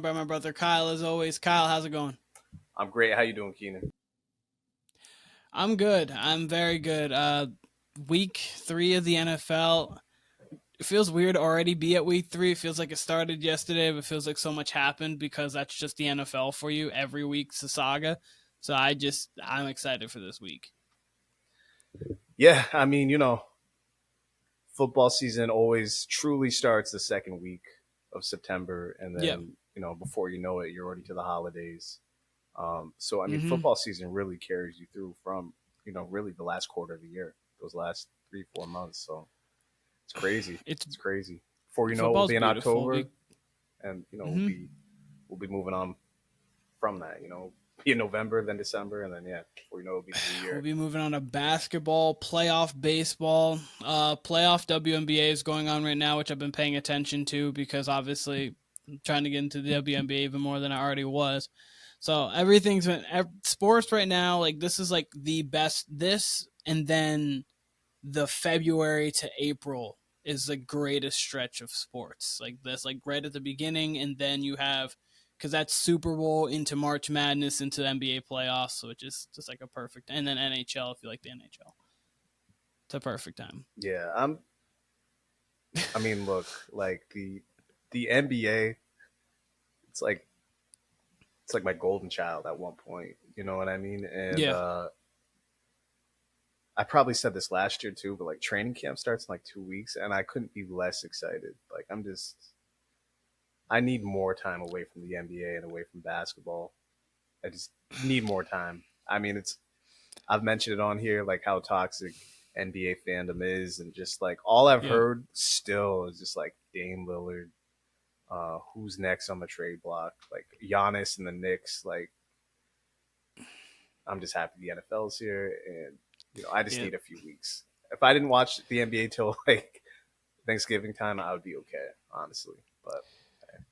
by my brother Kyle as always. Kyle, how's it going? I'm great. How you doing, Keenan? I'm good. I'm very good. Week 3 of the NFL. It feels weird to already be at week 3. It feels like it started yesterday, but it feels like so much happened because that's just the NFL for you. Every week's a saga. So I'm excited for this week. Yeah, I mean, football season always truly starts the second week of September, and Yeah. then before you know it, you're already to the holidays. So I mean, Mm-hmm. football season really carries you through from really the last quarter of the year, those last 3-4 months. So it's crazy. It's It's crazy. Before you know it, we'll football's be in beautiful. October, and we'll Mm-hmm. be moving on from that. Be in November, then December, and then yeah, before you know it, it'll be the new We'll year. be moving on to basketball, playoff baseball. Playoff WNBA is going on right now, which I've been paying attention to because obviously I'm trying to get into the WNBA even more than I already was. So everything's been sports right now. Like this is like the best. This and then the February to April is the greatest stretch of sports. Like this, like right at the beginning, and then you have because that's Super Bowl into March Madness into the NBA playoffs, so it's just like a perfect. And then NHL if you like the NHL, it's a perfect time. Yeah, I mean, look, like the NBA, it's like it's like my golden child at one point. You know what I mean? And Yeah, I probably said this last year too, but like training camp starts in like 2 weeks, and I couldn't be less excited. Like I need more time away from the NBA and away from basketball. I just need more time. I mean, I've mentioned it on here, like how toxic NBA fandom is, and just like all I've yeah, heard still is just like Dame Lillard, who's next on the trade block, like Giannis and the Knicks. Like I'm just happy the NFL's here, and I just yeah. need a few weeks. If I didn't watch the NBA till like Thanksgiving time, I would be okay, honestly. But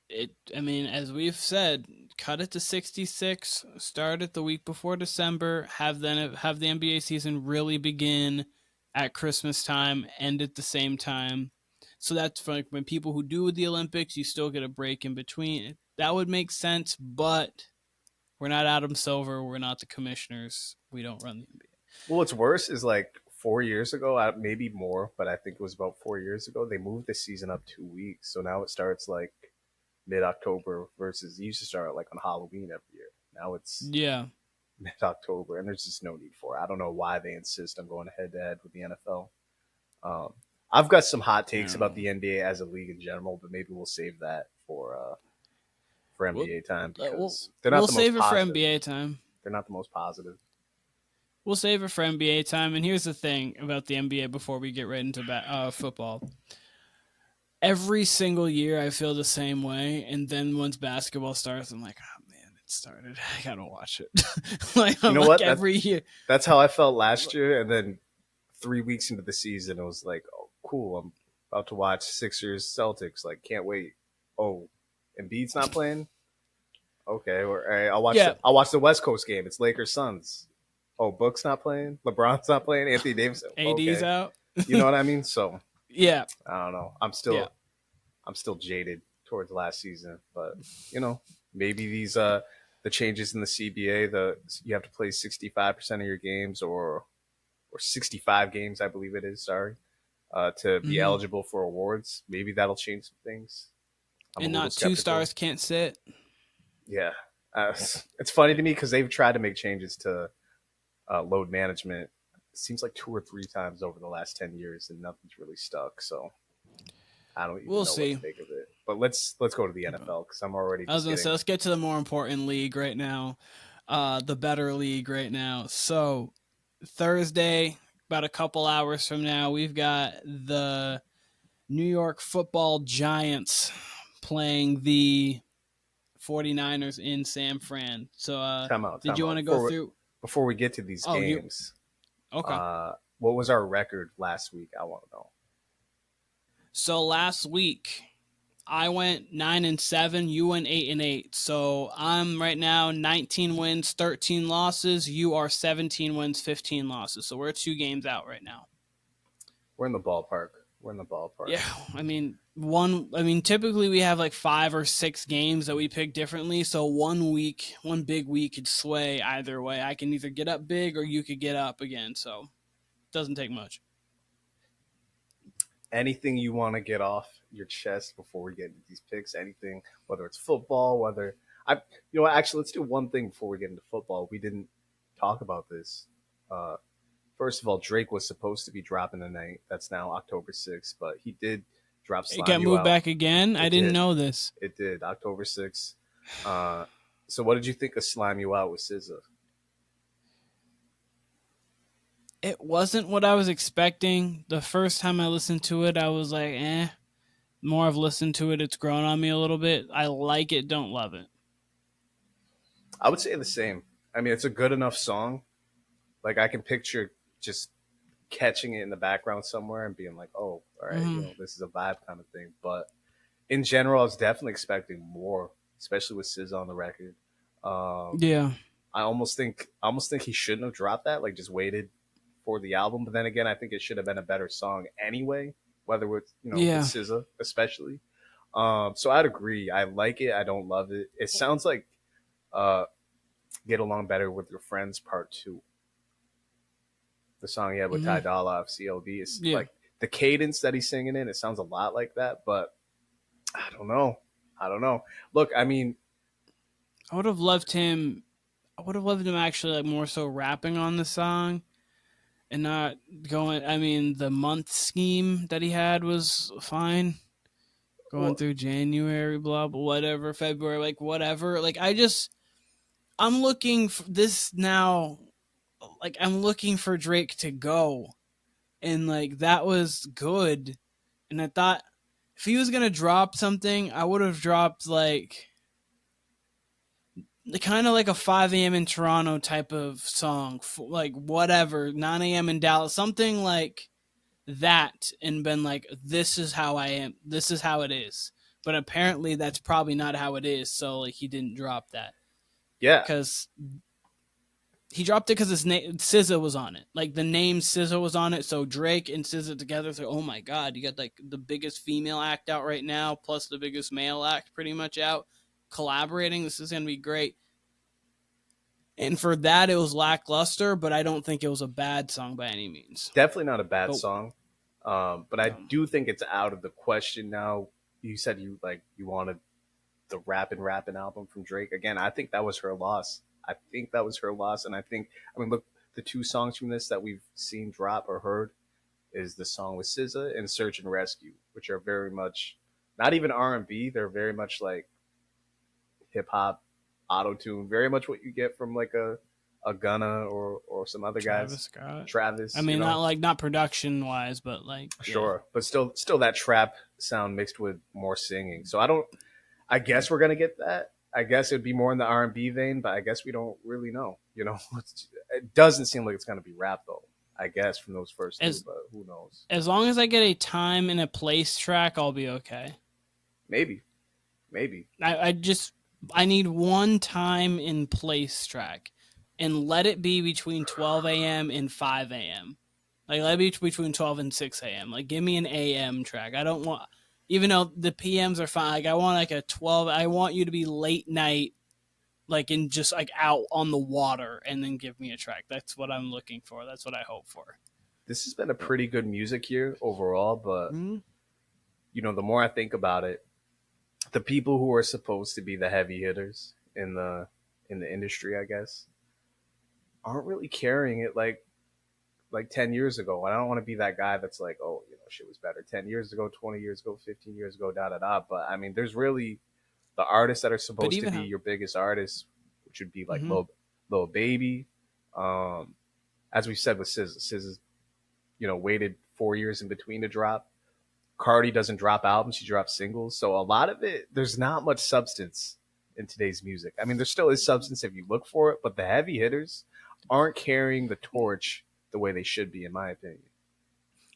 It. I mean, as we've said, cut it to 66. Start it the week before December. Have the NBA season really begin at Christmas time. End at the same time. So that's for like when people who do the Olympics, you still get a break in between. That would make sense, but we're not Adam Silver. We're not the commissioners. We don't run the NBA. what's worse is like 4 years ago, maybe more, but I think it was about 4 years ago. They moved the season up 2 weeks, so now it starts like mid-October versus it used to start like on Halloween every year. Now it's Yeah. mid-October, and there's just no need for it. I don't know why they insist on going head to head with the NFL. Um, I've got some hot I takes don't about know. the NBA as a league in general, but maybe we'll save that for We'll, NBA time we'll, because they're not we'll the most save it for positive. NBA time. They're not the most positive. We'll save it for NBA time. And here's the thing about the NBA before we get right into football. Every single year, I feel the same way. And then once basketball starts, I'm like, oh man, it started. I gotta watch it. You I'm know like what? every year. That's how I felt last year, and then 3 weeks into the season, it was like, oh, cool. I'm about to watch Sixers Celtics. Like, can't wait. Oh, Embiid's not playing. Okay, all right, Yeah, I'll watch the West Coast game. It's Lakers Suns. Oh, Book's not playing. LeBron's not playing. Anthony Davis. AD's Okay, out. you know what I mean. So Yeah, I don't know. yeah. I'm still jaded towards last season, but maybe these the changes in the CBA, you have to play 65% of your games or 65 games, I believe it is. Sorry, to be Hmm. eligible for awards. Maybe that'll change some things. I'm a And little not two skeptical. stars can't sit. Yeah, it's funny to me because they've tried to make changes to load management. It seems like 2 or 3 times over the last 10 years, and nothing's really stuck. So I don't even We'll know what see. to make of it. But let's go to the NFL because I'm already I was just gonna say, getting. let's get to the more important league right now, the better league right now. So Thursday, about a couple hours from now, we've got the New York Football Giants playing the 49ers in San Fran. So, did Time you out want to go before through? before we get to these Oh, you games. okay? Uh, what was our record last week? I want to know. So last week I went 9-7. You went 8-8. So I'm right now 19 wins, 13 losses. You are 17 wins, 15 losses. So we're 2 games out right now. We're in the ballpark. We're in the ballpark. Yeah, I mean, typically we have like 5 or 6 games that we pick differently. So one big week could sway either way. I can either get up big or you could get up again. So it doesn't take much. Anything you want to get off your chest before we get into these picks? Anything, whether it's football, whether I, you know what, actually, let's do one thing before we get into football. We didn't talk about this. Uh, First of all, Drake was supposed to be dropping tonight. That's now October 6th, but he did drop It Slime got You moved Out. back again. I It didn't did. know this. It did. October 6th. Uh, so what did you think of Slime You Out with SZA? It wasn't what I was expecting. The first time I listened to it, I was like, eh. More I've listened to it, it's grown on me a little bit. I like it, don't love it. I would say the same. I mean, it's a good enough song. Like I can picture just catching it in the background somewhere and being like, "Oh, all right, Hmm. this is a vibe kind of thing." But in general, I was definitely expecting more, especially with SZA on the record. Um, Yeah. I almost think he shouldn't have dropped that. Like, just waited for the album. But then again, I think it should have been a better song anyway. Whether with with Yeah. SZA especially. So I'd agree. I like it. I don't love it. It sounds like uh, "Get Along Better with Your Friends" Part Two. The song he had with Hmm. Ty Dolla of CLB is Yeah. like the cadence that he's singing in. It sounds a lot like that, but I don't know. I don't know. Look, I mean, I would have loved him. I would have loved him actually like more so rapping on the song and not going. The month scheme that he had was fine. Going well, through January, blah blah, whatever, February, like whatever. I'm looking for this now. Like I'm looking for Drake to go, and like that was good. And I thought if he was gonna drop something, I would have dropped like kind of like a 5 a.m. in Toronto type of song, like whatever 9 a.m. in Dallas, something like that, and been like, "This is how I am. This is how it is." But apparently, that's probably not how it is. So like, he didn't drop that yeah, because he dropped it because his name SZA was on it. Like the name SZA was on it. So Drake and SZA together. So oh my god, you got like the biggest female act out right now, plus the biggest male act pretty much out, collaborating. This is gonna be great. And for that, it was lackluster, but I don't think it was a bad song by any means. definitely not a bad But song. But I no. do think it's out of the question now. You said you wanted the rapping album from Drake again. I think that was her loss. I think that was her loss, and I mean, look, the two songs from this that we've seen drop or heard is the song with SZA and "Search and Rescue," which are very much not even R&B. They're very much like hip hop, auto tune, very much what you get from like a Gunna or some other Travis guys. Scott. Travis, Not production wise, but like yeah. sure, but still that trap sound mixed with more singing. So I don't. I guess we're gonna get that. I guess it'd be more in the R&B vein, but I guess we don't really know. It doesn't seem like it's gonna be rap though. I guess from those first two, As but who knows? as long as I get a time and a place track, I'll be okay. Maybe, maybe. I need one time and place track, and let it be between 12 a.m. and 5 a.m. Like let it be between 12 and 6 a.m. Like give me an AM track. I don't want, even though the PMs are fine. Like I want like a 12. I want you to be late night, like in just like out on the water, and then give me a track. That's what I'm looking for. That's what I hope for. This has been a pretty good music year overall, but Mm-hmm. the more I think about it, the people who are supposed to be the heavy hitters in the industry, I guess, aren't really carrying it like 10 years ago. And I don't want to be that guy that's like, oh, shit was better 10 years ago, 20 years ago, 15 years ago, da da da. But I mean, there's really the artists that are But supposed to even be how, your biggest artists, which would be like mm-hmm. Lil Baby. Um, as we said with SZA, waited 4 years in between to drop. Cardi doesn't drop albums; she drops singles. So a lot of it, there's not much substance in today's music. I mean, there still is substance if you look for it, but the heavy hitters aren't carrying the torch the way they should be, in my opinion.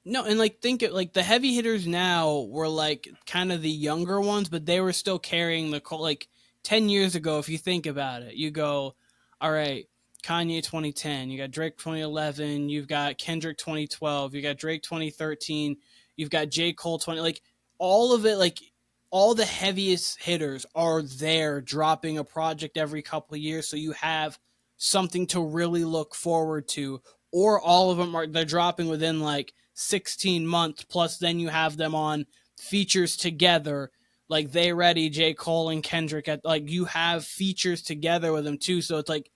No, and like think it like the heavy hitters now were like kind of the younger ones, but they were still carrying like 10 years ago. If you think about it, you go, all right, Kanye 2010, you got Drake 2011, you've got Kendrick 2012, you got Drake 2013, you've got J Cole 20. Like all of it, like all the heaviest hitters are there dropping a project every couple of years, so you have something to really look forward to. Or all of them they're dropping within like 16 months, plus then you have them on features together, like They Ready, J. Cole and Kendrick, at like you have features together with them too, so it's like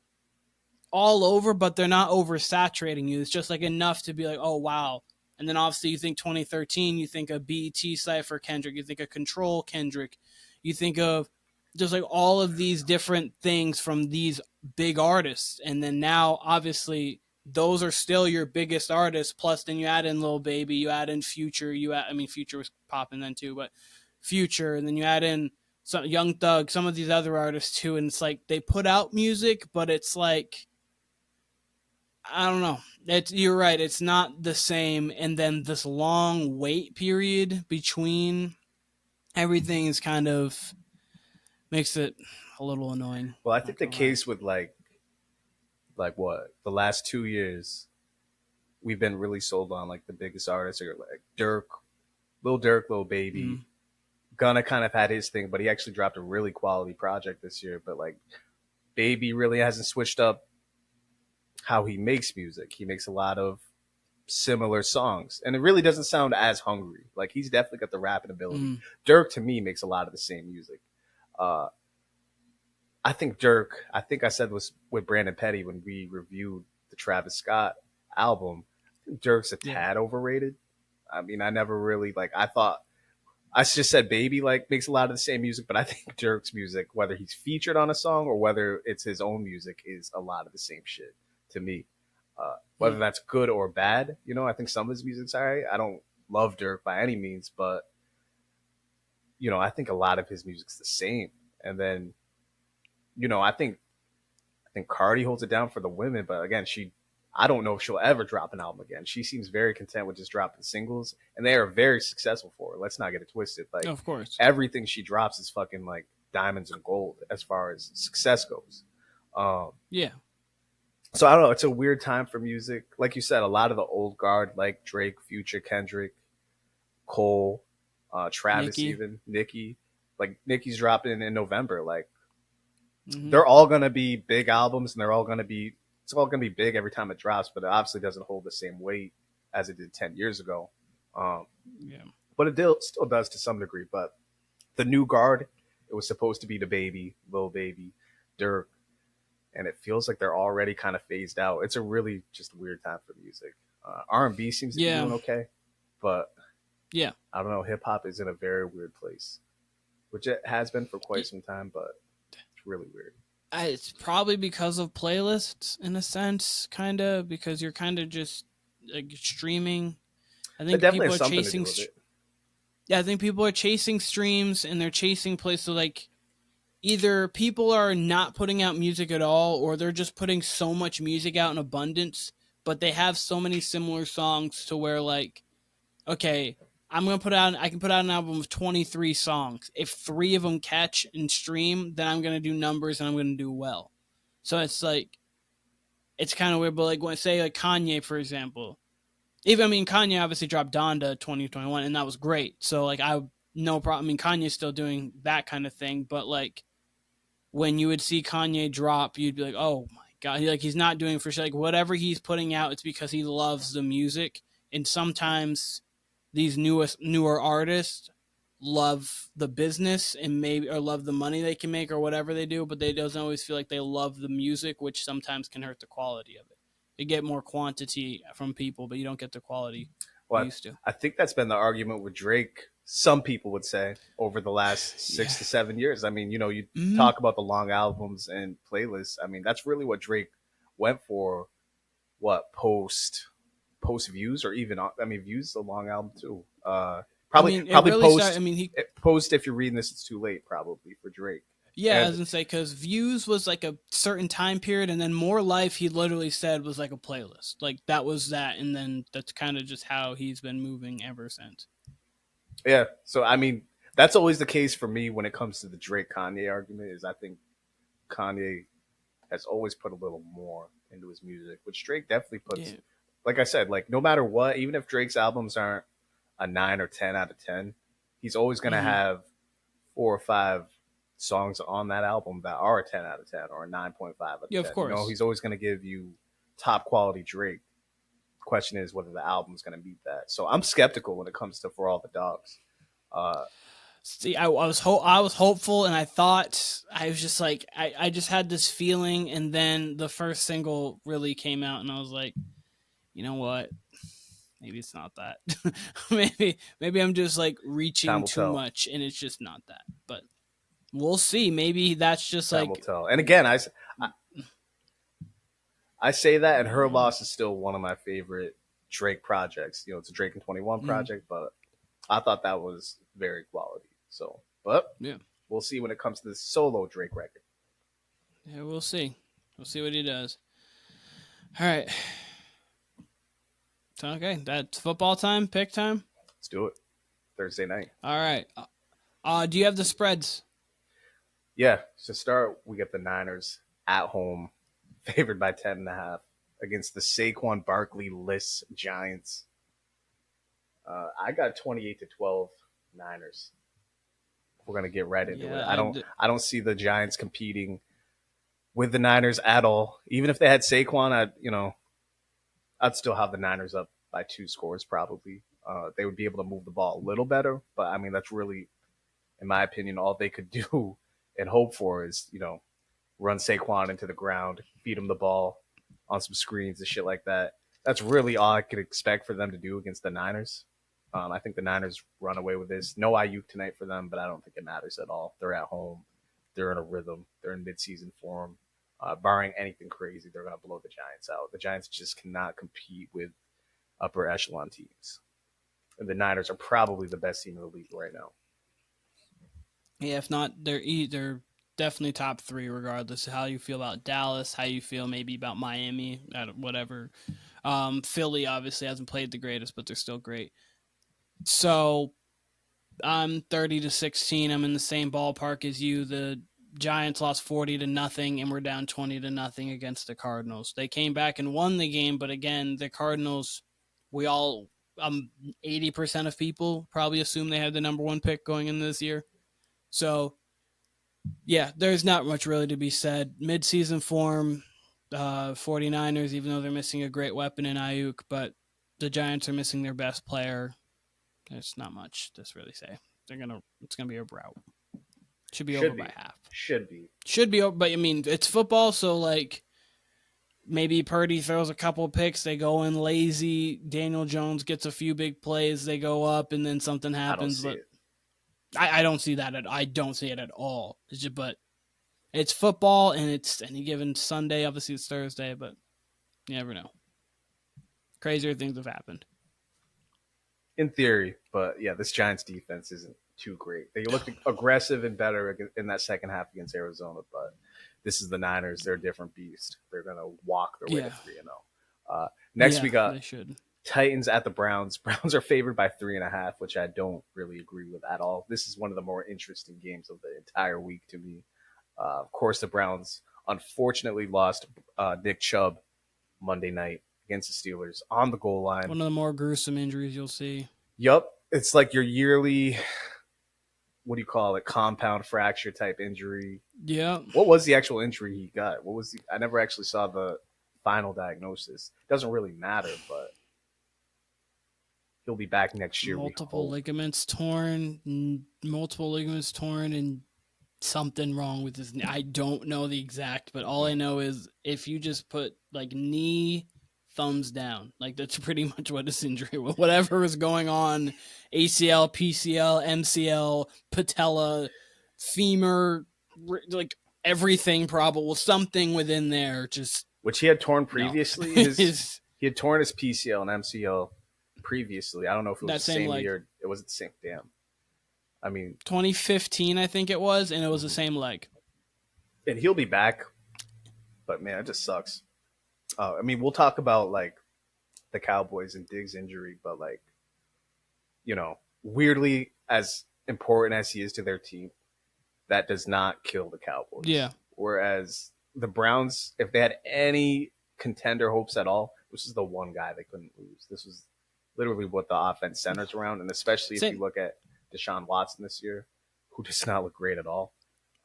all over, but they're not oversaturating you. It's just like enough to be like, oh wow. And then obviously you think 2013, you think of BET Cypher Kendrick, you think of Control Kendrick, you think of just like all of these different things from these big artists. And then now obviously those are still your biggest artists. Plus then you add in Lil Baby, you add in Future, Future was popping then too, but Future, and then you add in some Young Thug, some of these other artists too. And it's like they put out music, but it's like, I don't know. You're right. It's not the same, and then this long wait period between everything is kind of makes it a little annoying. Well, I think the case with like what the last 2 years, we've been really sold on like the biggest artists, or like Dirk, Lil Baby. Mm. Gunna kind of had his thing, but he actually dropped a really quality project this year. But like Baby really hasn't switched up how he makes music. He makes a lot of similar songs, and it really doesn't sound as hungry. Like he's definitely got the rapping ability. Mm. Dirk to me makes a lot of the same music. I think Dirk. I think I said this with Brandon Petty when we reviewed the Travis Scott album. I think Dirk's a tad overrated. I mean, I never really like. I thought I just said Baby like makes a lot of the same music, but I think Dirk's music, whether he's featured on a song or whether it's his own music, is a lot of the same shit to me. Whether that's good or bad, you know, I think some of his music's alright. I don't love Dirk by any means, but you know, I think a lot of his music's the same. And then, you know, I think Cardi holds it down for the women, but again, I don't know if she'll ever drop an album again. She seems very content with just dropping singles, and they are very successful for her. Let's not get it twisted. Like, of course, everything she drops is fucking like diamonds and gold as far as success goes. Yeah. So I don't know. It's a weird time for music. Like you said, a lot of the old guard, like Drake, Future, Kendrick, Cole, Travis, Nicki. even Nicki. Like Nicki's dropping in November. Like Mm-hmm. they're all gonna be big albums, and they're all gonna be it's all gonna be big every time it drops. But it obviously doesn't hold the same weight as it did 10 years ago. Yeah. But it still does to some degree. But the new guard, it was supposed to be the Baby, Lil Baby, Dirk, and it feels like they're already kind of phased out. It's a really just weird time for music. R&B seems to be doing okay, but yeah, I don't know. Hip hop is in a very weird place, which it has been for quite some time, but it's really weird. It's probably because of playlists in a sense, kind of, because you're kind of just like streaming. I think people are chasing. Yeah, I think people are chasing streams, and they're chasing places. So like, either people are not putting out music at all, or they're just putting so much music out in abundance, but they have so many similar songs to where like, okay, I can put out an album of 23 songs. If 3 of them catch and stream, then I'm going to do numbers and I'm going to do well. So it's like, it's kind of weird, but like when I say like Kanye, for example, Kanye obviously dropped Donda 2021 and that was great. So like, no problem. Kanye's still doing that kind of thing, but like when you would see Kanye drop, you'd be like, oh my God, he's not doing it for sure. Like whatever he's putting out, it's because he loves the music. And sometimes these newer artists love the business and or love the money they can make or whatever they do, but they doesn't always feel like they love the music, which sometimes can hurt the quality of it. You get more quantity from people, but you don't get the quality you used to. I think that's been the argument with Drake. Some people would say over the last 6 to 7 years. I mean, you know, you talk about the long albums and playlists. I mean, that's really what Drake went for. What post Views, or even Views is a long album too. Probably post. If you're reading this, it's too late probably for Drake. Yeah, I was gonna say because Views was like a certain time period, and then More Life, he literally said was like a playlist. Like that was that, and then that's kind of just how he's been moving ever since. Yeah, so I mean, that's always the case for me when it comes to the Drake Kanye argument. Is I think Kanye has always put a little more into his music, which Drake definitely puts. Yeah. Like I said, like no matter what, even if Drake's albums aren't a 9 or 10 out of 10, he's always going to have 4 or 5 songs on that album that are a 10 out of 10 or a 9.5 out of 10. Yeah, of course. He's always going to give you top quality Drake. The question is whether the album's going to meet that. So I'm skeptical when it comes to For All the Dogs. See, I was hopeful, and I thought I was just like I just had this feeling, and then the first single really came out, and I was like, you know what? Maybe it's not that. maybe I'm just like reaching too much, and it's just not that. But we'll see. Maybe that's just Time will tell. And again, I say that, and Her Loss is still one of my favorite Drake projects. It's a Drake and 21 project, but I thought that was very quality. So, but yeah, we'll see when it comes to this solo Drake record. Yeah, we'll see. We'll see what he does. All right. So, okay, that's football time, pick time. Let's do it. Thursday night. All right. Do you have the spreads? Yeah. To start, we get the Niners at home, favored by 10.5 against the Saquon Barkley-less Giants. I got 28-12 Niners. We're gonna get right into it. I don't see the Giants competing with the Niners at all. Even if they had Saquon, I'd still have the Niners up by 2 scores probably. They would be able to move the ball a little better, but I mean that's really, in my opinion, all they could do and hope for is run Saquon into the ground, feed him the ball on some screens and shit like that. That's really all I could expect for them to do against the Niners. I think the Niners run away with this. No Ayuk tonight for them, but I don't think it matters at all. They're at home. They're in a rhythm. They're in midseason form. Barring anything crazy, they're going to blow the Giants out. The Giants just cannot compete with upper echelon teams. And the Niners are probably the best team in the league right now. Yeah, if not, they're definitely top 3 regardless of how you feel about Dallas, how you feel maybe about Miami, whatever. Philly obviously hasn't played the greatest, but they're still great. So I'm 30-16. I'm in the same ballpark as you. The Giants lost 40-0, and we're down 20-0 against the Cardinals. They came back and won the game, but again, the Cardinals, 80% of people probably assume they had the number 1 pick going into this year. So, yeah, there's not much really to be said. Mid-season form, 49ers, even though they're missing a great weapon in Ayuk, but the Giants are missing their best player. There's not much to really say. It's gonna be a rout. Should be over by half. Should be over, but I mean it's football, so like maybe Purdy throws a couple of picks, they go in lazy. Daniel Jones gets a few big plays, they go up, and then something happens. I don't see that. I don't see it at all. But it's football, and it's any given Sunday. Obviously, it's Thursday, but you never know. Crazier things have happened. In theory, but yeah, this Giants defense isn't too great. They looked aggressive and better in that second half against Arizona, but this is the Niners. They're a different beast. They're going to walk their way to 3-0. Next, we got Titans at the Browns. Browns are favored by 3.5, which I don't really agree with at all. This is one of the more interesting games of the entire week to me. Of course, the Browns unfortunately lost Nick Chubb Monday night against the Steelers on the goal line. One of the more gruesome injuries you'll see. Yup. It's like your yearly, what do you call it, compound fracture type injury. Yeah. What was the actual injury he got? I never actually saw the final diagnosis. Doesn't really matter, but he'll be back next year. Multiple ligaments torn, and something wrong with his knee. I don't know the exact, but all I know is if you just put like knee, thumbs down, like that's pretty much what his injury was. Whatever is going on, ACL, PCL, MCL, patella, femur, like everything probable, something within there just. Which he had torn previously. He had torn his PCL and MCL previously. I don't know if it was the same year. It wasn't the same. Damn. I mean, 2015, I think it was, and it was the same leg. And he'll be back, but man, it just sucks. I mean, we'll talk about like the Cowboys and Diggs' injury, but like, weirdly, as important as he is to their team, that does not kill the Cowboys. Yeah. Whereas the Browns, if they had any contender hopes at all, this is the one guy they couldn't lose. This was literally what the offense centers around, and especially if you look at Deshaun Watson this year, who does not look great at all.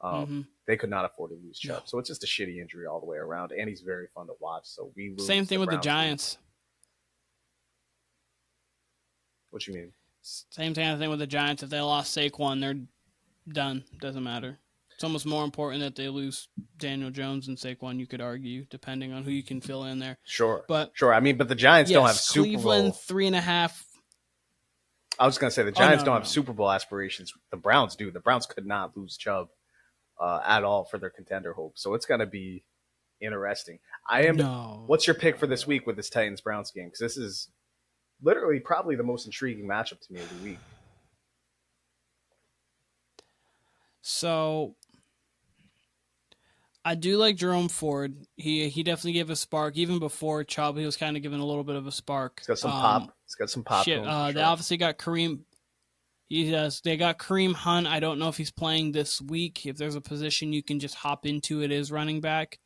Mm-hmm. They could not afford to lose Chubb. No. So it's just a shitty injury all the way around. And he's very fun to watch. So we lose. Same thing with the Browns Giants. lose. What you mean? Same kind of thing with the Giants. If they lost Saquon, they're done. Doesn't matter. It's almost more important that they lose Daniel Jones and Saquon, you could argue, depending on who you can fill in there. Sure. But I mean, but the Giants don't have Super Cleveland, Bowl. 3.5. I was going to say the Giants don't have no. Super Bowl aspirations. The Browns do. The Browns could not lose Chubb at all for their contender hope. So it's going to be interesting. What's your pick for this week with this Titans-Browns game? Because this is literally probably the most intriguing matchup to me of the week. So I do like Jerome Ford. He definitely gave a spark. Even before Chubb, he was kind of giving a little bit of a spark. He's got some pop. He's got some pop. Shit, sure. They obviously got Kareem. They got Kareem Hunt. I don't know if he's playing this week. If there's a position you can just hop into, it is running back.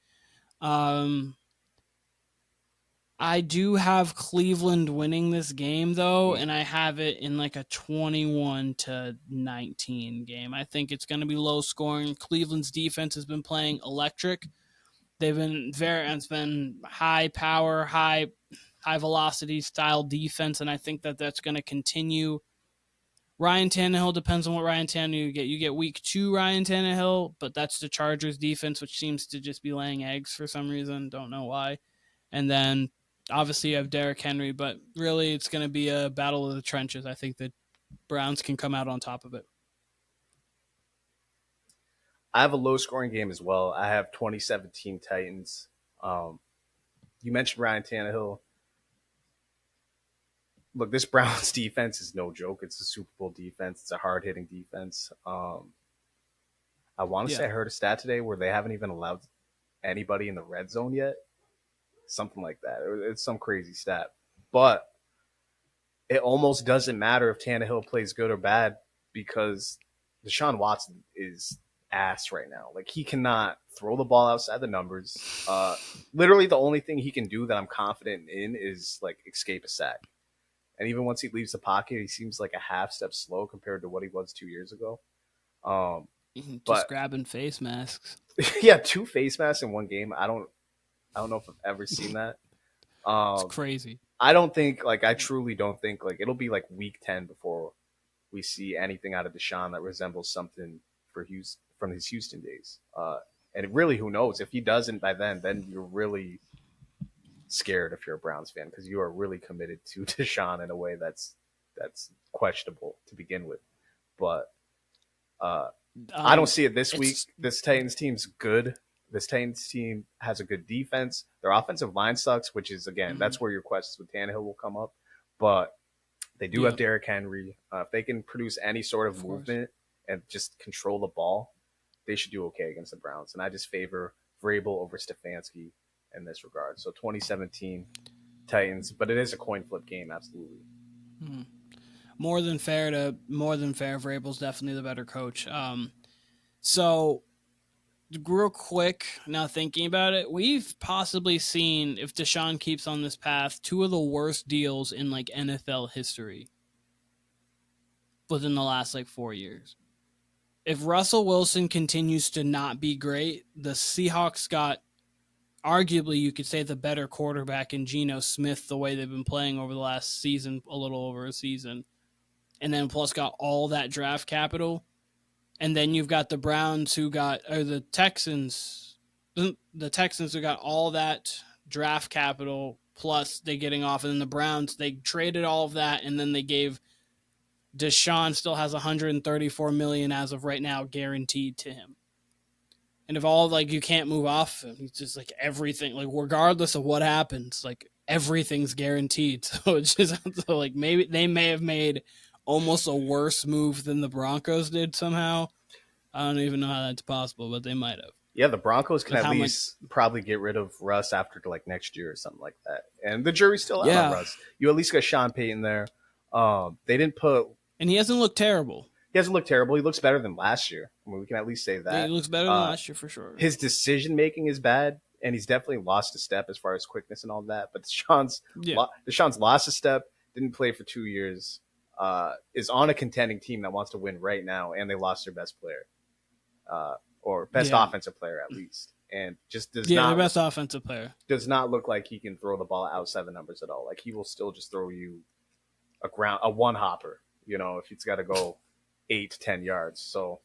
I do have Cleveland winning this game, though, and I have it in like a 21-19 game. I think it's going to be low scoring. Cleveland's defense has been playing electric. It's been high power, high velocity style defense, and I think that's going to continue. Ryan Tannehill, depends on what Ryan Tannehill you get. You get week 2 Ryan Tannehill, but that's the Chargers defense, which seems to just be laying eggs for some reason. Don't know why. And then obviously you have Derrick Henry, but really it's going to be a battle of the trenches. I think the Browns can come out on top of it. I have a low-scoring game as well. I have 2017 Titans. You mentioned Ryan Tannehill. Look, this Browns defense is no joke. It's a Super Bowl defense. It's a hard-hitting defense. I want to say I heard a stat today where they haven't even allowed anybody in the red zone yet. Something like that. It's some crazy stat. But it almost doesn't matter if Tannehill plays good or bad because Deshaun Watson is ass right now. Like, he cannot throw the ball outside the numbers. Literally the only thing he can do that I'm confident in is, like, escape a sack. And even once he leaves the pocket, he seems like a half step slow compared to what he was 2 years ago. Just grabbing face masks. Yeah, 2 face masks in one game. I don't know if I've ever seen that. It's crazy. I truly don't think, like, it'll be like week 10 before we see anything out of Deshaun that resembles something from his Houston days. And really, who knows? If he doesn't by then you're really scared if you're a Browns fan because you are really committed to Deshaun in a way that's questionable to begin with. But I don't see it this week. This Titans team's good. This Titans team has a good defense. Their offensive line sucks, which is, again, that's where your questions with Tannehill will come up. But they do have Derrick Henry. If they can produce any sort of movement and just control the ball, they should do okay against the Browns. And I just favor Vrabel over Stefanski in this regard. So 2017 Titans, but it is a coin flip game, absolutely. More than fair. Vrabel's definitely the better coach. So real quick, now thinking about it, we've possibly seen, if Deshaun keeps on this path, 2 of the worst deals in like NFL history within the last 4 years. If Russell Wilson continues to not be great, the Seahawks got arguably, you could say, the better quarterback in Geno Smith, the way they've been playing over the last season, a little over a season. And then plus got all that draft capital. And then you've got the Browns the Texans who got all that draft capital, plus they getting off. And then the Browns, they traded all of that, and then they gave Deshaun still has $134 million as of right now guaranteed to him. And if all, you can't move off him, he's just everything, regardless of what happens, everything's guaranteed. So it's just maybe they may have made almost a worse move than the Broncos did somehow. I don't even know how that's possible, but they might have. Yeah, the Broncos can at least probably get rid of Russ after next year or something like that. And the jury's still out on Russ. You at least got Sean Payton there. They didn't put... And he hasn't looked terrible. He hasn't looked terrible. He looks better than last year. I mean, we can at least say that. Yeah, he looks better than last year for sure. His decision-making is bad, and he's definitely lost a step as far as quickness and all that. But Deshaun's lost a step, didn't play for 2 years. is on a contending team that wants to win right now, and they lost their best player, or best Yeah. offensive player at least, and just Yeah, their best offensive player. does not look like he can throw the ball outside the numbers at all. Like he will still just throw you a one hopper, if he's got to go 8 to 10 yards. So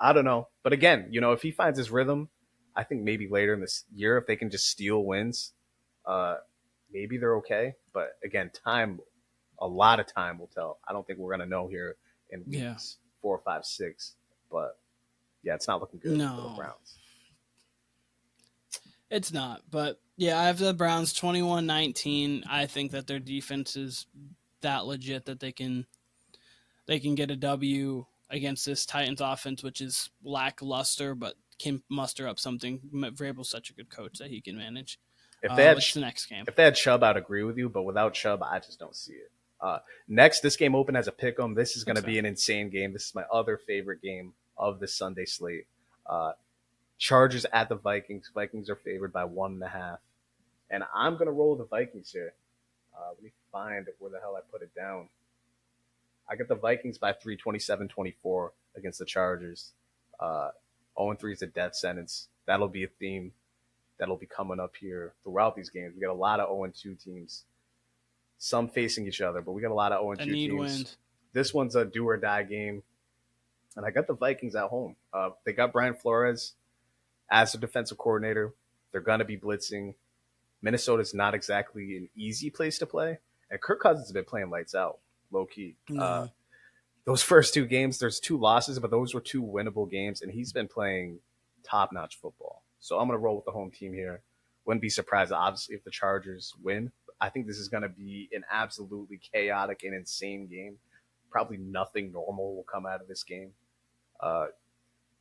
I don't know. But again, if he finds his rhythm, I think maybe later in this year, if they can just steal wins, maybe they're okay. But again, a lot of time will tell. I don't think we're gonna know here in weeks 4, 5, 6. But yeah, it's not looking good for the Browns. It's not. But yeah, I have the Browns 21-19. I think that their defense is that legit that they can get a W against this Titans offense, which is lackluster, but can muster up something. Vrabel's such a good coach that he can manage. If they had what's the next game? If they had Chubb, I'd agree with you, but without Chubb, I just don't see it. Next, this game open as a pick'em. This is going to be an insane game. This is my other favorite game of the Sunday slate. Chargers at the Vikings. Vikings are favored by 1.5, and I'm going to roll the Vikings here. Let me find where the hell I put it down. I got the Vikings by 3, 27-24 against the Chargers. 0-3 is a death sentence. That'll be a theme that'll be coming up here throughout these games. We got a lot of 0-2 teams, some facing each other, but we got a lot of 0-2 teams. Wins. This one's a do or die game, and I got the Vikings at home. They got Brian Flores as the defensive coordinator. They're going to be blitzing. Minnesota's not exactly an easy place to play, and Kirk Cousins has been playing lights out, low key. No. Those first 2 games, there's 2 losses, but those were 2 winnable games, and he's been playing top-notch football. So I'm going to roll with the home team here. Wouldn't be surprised, obviously, if the Chargers win. I think this is going to be an absolutely chaotic and insane game. Probably nothing normal will come out of this game.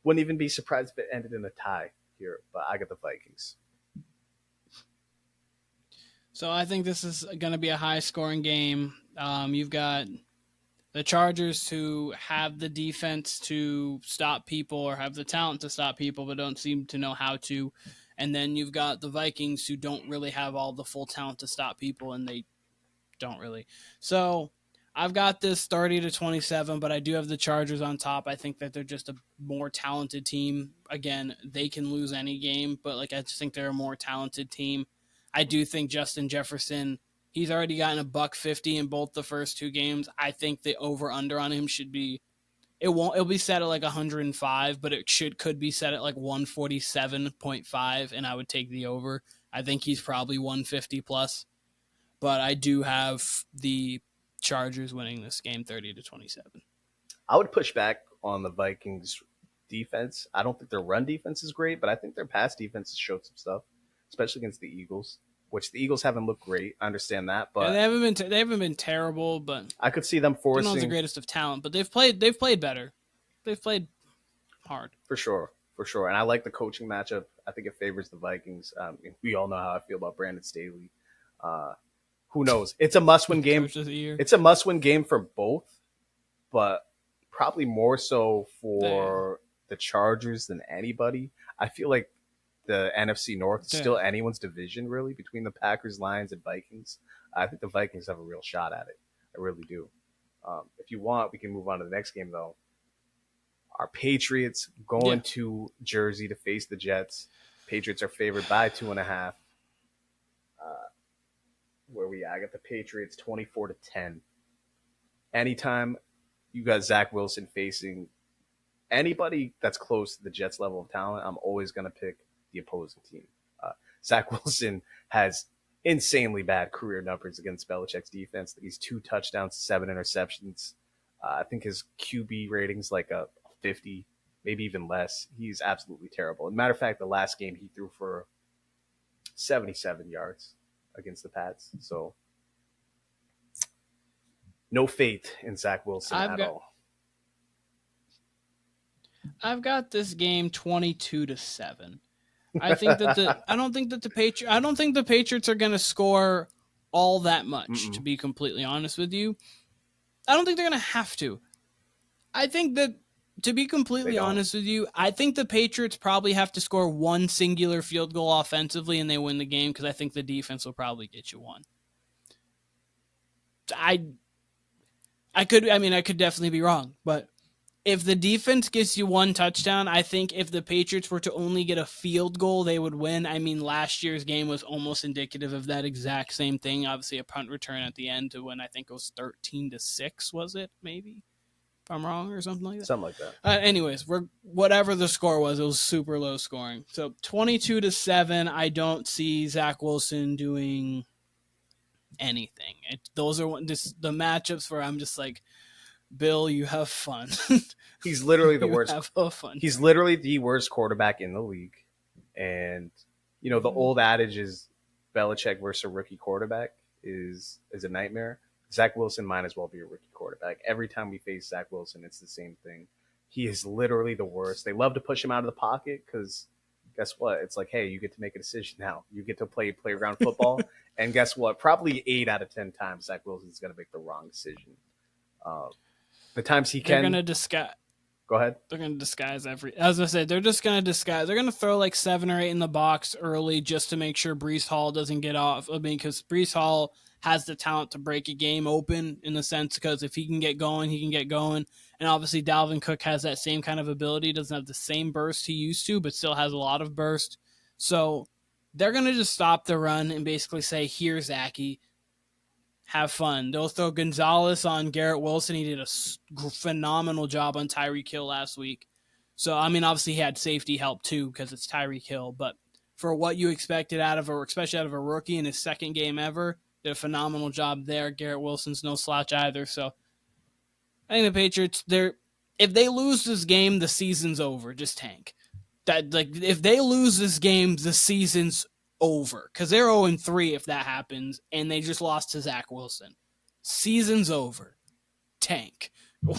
Wouldn't even be surprised if it ended in a tie here, but I got the Vikings. So I think this is going to be a high-scoring game. You've got the Chargers who have the defense to stop people or have the talent to stop people but don't seem to know how to. And then you've got the Vikings who don't really have all the full talent to stop people, and they don't really. So I've got this 30-27, but I do have the Chargers on top. I think that they're just a more talented team. Again, they can lose any game, but I just think they're a more talented team. I do think Justin Jefferson, he's already gotten $150 in both the first 2 games. I think the over-under on him should be, it'll be set at 105, but it could be set at 147.5, and I would take the over. I think he's probably 150 plus, but I do have the Chargers winning this game 30-27. I would push back on the Vikings defense. I don't think their run defense is great, but I think their pass defense has showed some stuff, especially against the Eagles, which the Eagles haven't looked great. I understand that, but they haven't been terrible. But I could see them forcing. They're not the greatest of talent, but they've played better. They've played hard for sure. And I like the coaching matchup. I think it favors the Vikings. We all know how I feel about Brandon Staley. Who knows? It's a must-win game. It's a must-win game for both, but probably more so for the Chargers than anybody. I feel like the NFC North is still anyone's division, really, between the Packers, Lions, and Vikings. I think the Vikings have a real shot at it. I really do. If you want, we can move on to the next game, though. Our Patriots going to Jersey to face the Jets. Patriots are favored by 2.5. I got the Patriots 24-10. Anytime you got Zach Wilson facing anybody that's close to the Jets level of talent, I'm always going to pick the opposing team. Zach Wilson has insanely bad career numbers against Belichick's defense. He's 2 touchdowns, 7 interceptions. I think his QB rating's like a 50, maybe even less. He's absolutely terrible. As a matter of fact, the last game he threw for 77 yards against the Pats. So no faith in Zach Wilson at all. I've got this game 22-7. I think that I don't think the Patriots are going to score all that much. To be completely honest with you, I don't think they're going to have to. I think that, to be completely honest with you, I think the Patriots probably have to score 1 singular field goal offensively and they win the game, because I think the defense will probably get you 1. I could definitely be wrong, but if the defense gets you one touchdown, I think if the Patriots were to only get a field goal, they would win. I mean, last year's game was almost indicative of that exact same thing. Obviously, a punt return at the end to win. I think it was 13-6. Was it maybe? If I'm wrong or something like that. Something like that. Anyways, whatever the score was, it was super low scoring. So 22-7. I don't see Zach Wilson doing anything. Those are just the matchups where I'm just like, Bill, you have fun. He's literally the worst. Have fun. He's literally the worst quarterback in the league. And, you know, the old adage is Belichick versus a rookie quarterback is a nightmare. Zach Wilson might as well be a rookie quarterback. Every time we face Zach Wilson, it's the same thing. He is literally the worst. They love to push him out of the pocket because guess what? It's like, hey, you get to make a decision now. You get to play playground football. And guess what? Probably 8 out of 10 times Zach Wilson's going to make the wrong decision. The times he can. They're going to disguise. Go ahead. They're going to disguise as I said, they're just going to disguise. They're going to throw like 7 or 8 in the box early just to make sure Breece Hall doesn't get off. I mean, because Breece Hall has the talent to break a game open in the sense because if he can get going, he can get going. And obviously Dalvin Cook has that same kind of ability. Doesn't have the same burst he used to, but still has a lot of burst. So they're going to just stop the run and basically say, here, Zachy, have fun. They'll throw Gonzalez on Garrett Wilson. He did a phenomenal job on Tyreek Hill last week. So, I mean, obviously he had safety help too because it's Tyreek Hill. But for what you expected especially out of a rookie in his second game ever, did a phenomenal job there. Garrett Wilson's no slouch either. So, I think the Patriots, if they lose this game, the season's over. Just tank. If they lose this game, the season's over because they're 0-3 if that happens, and they just lost to Zach Wilson. Season's over. Tank.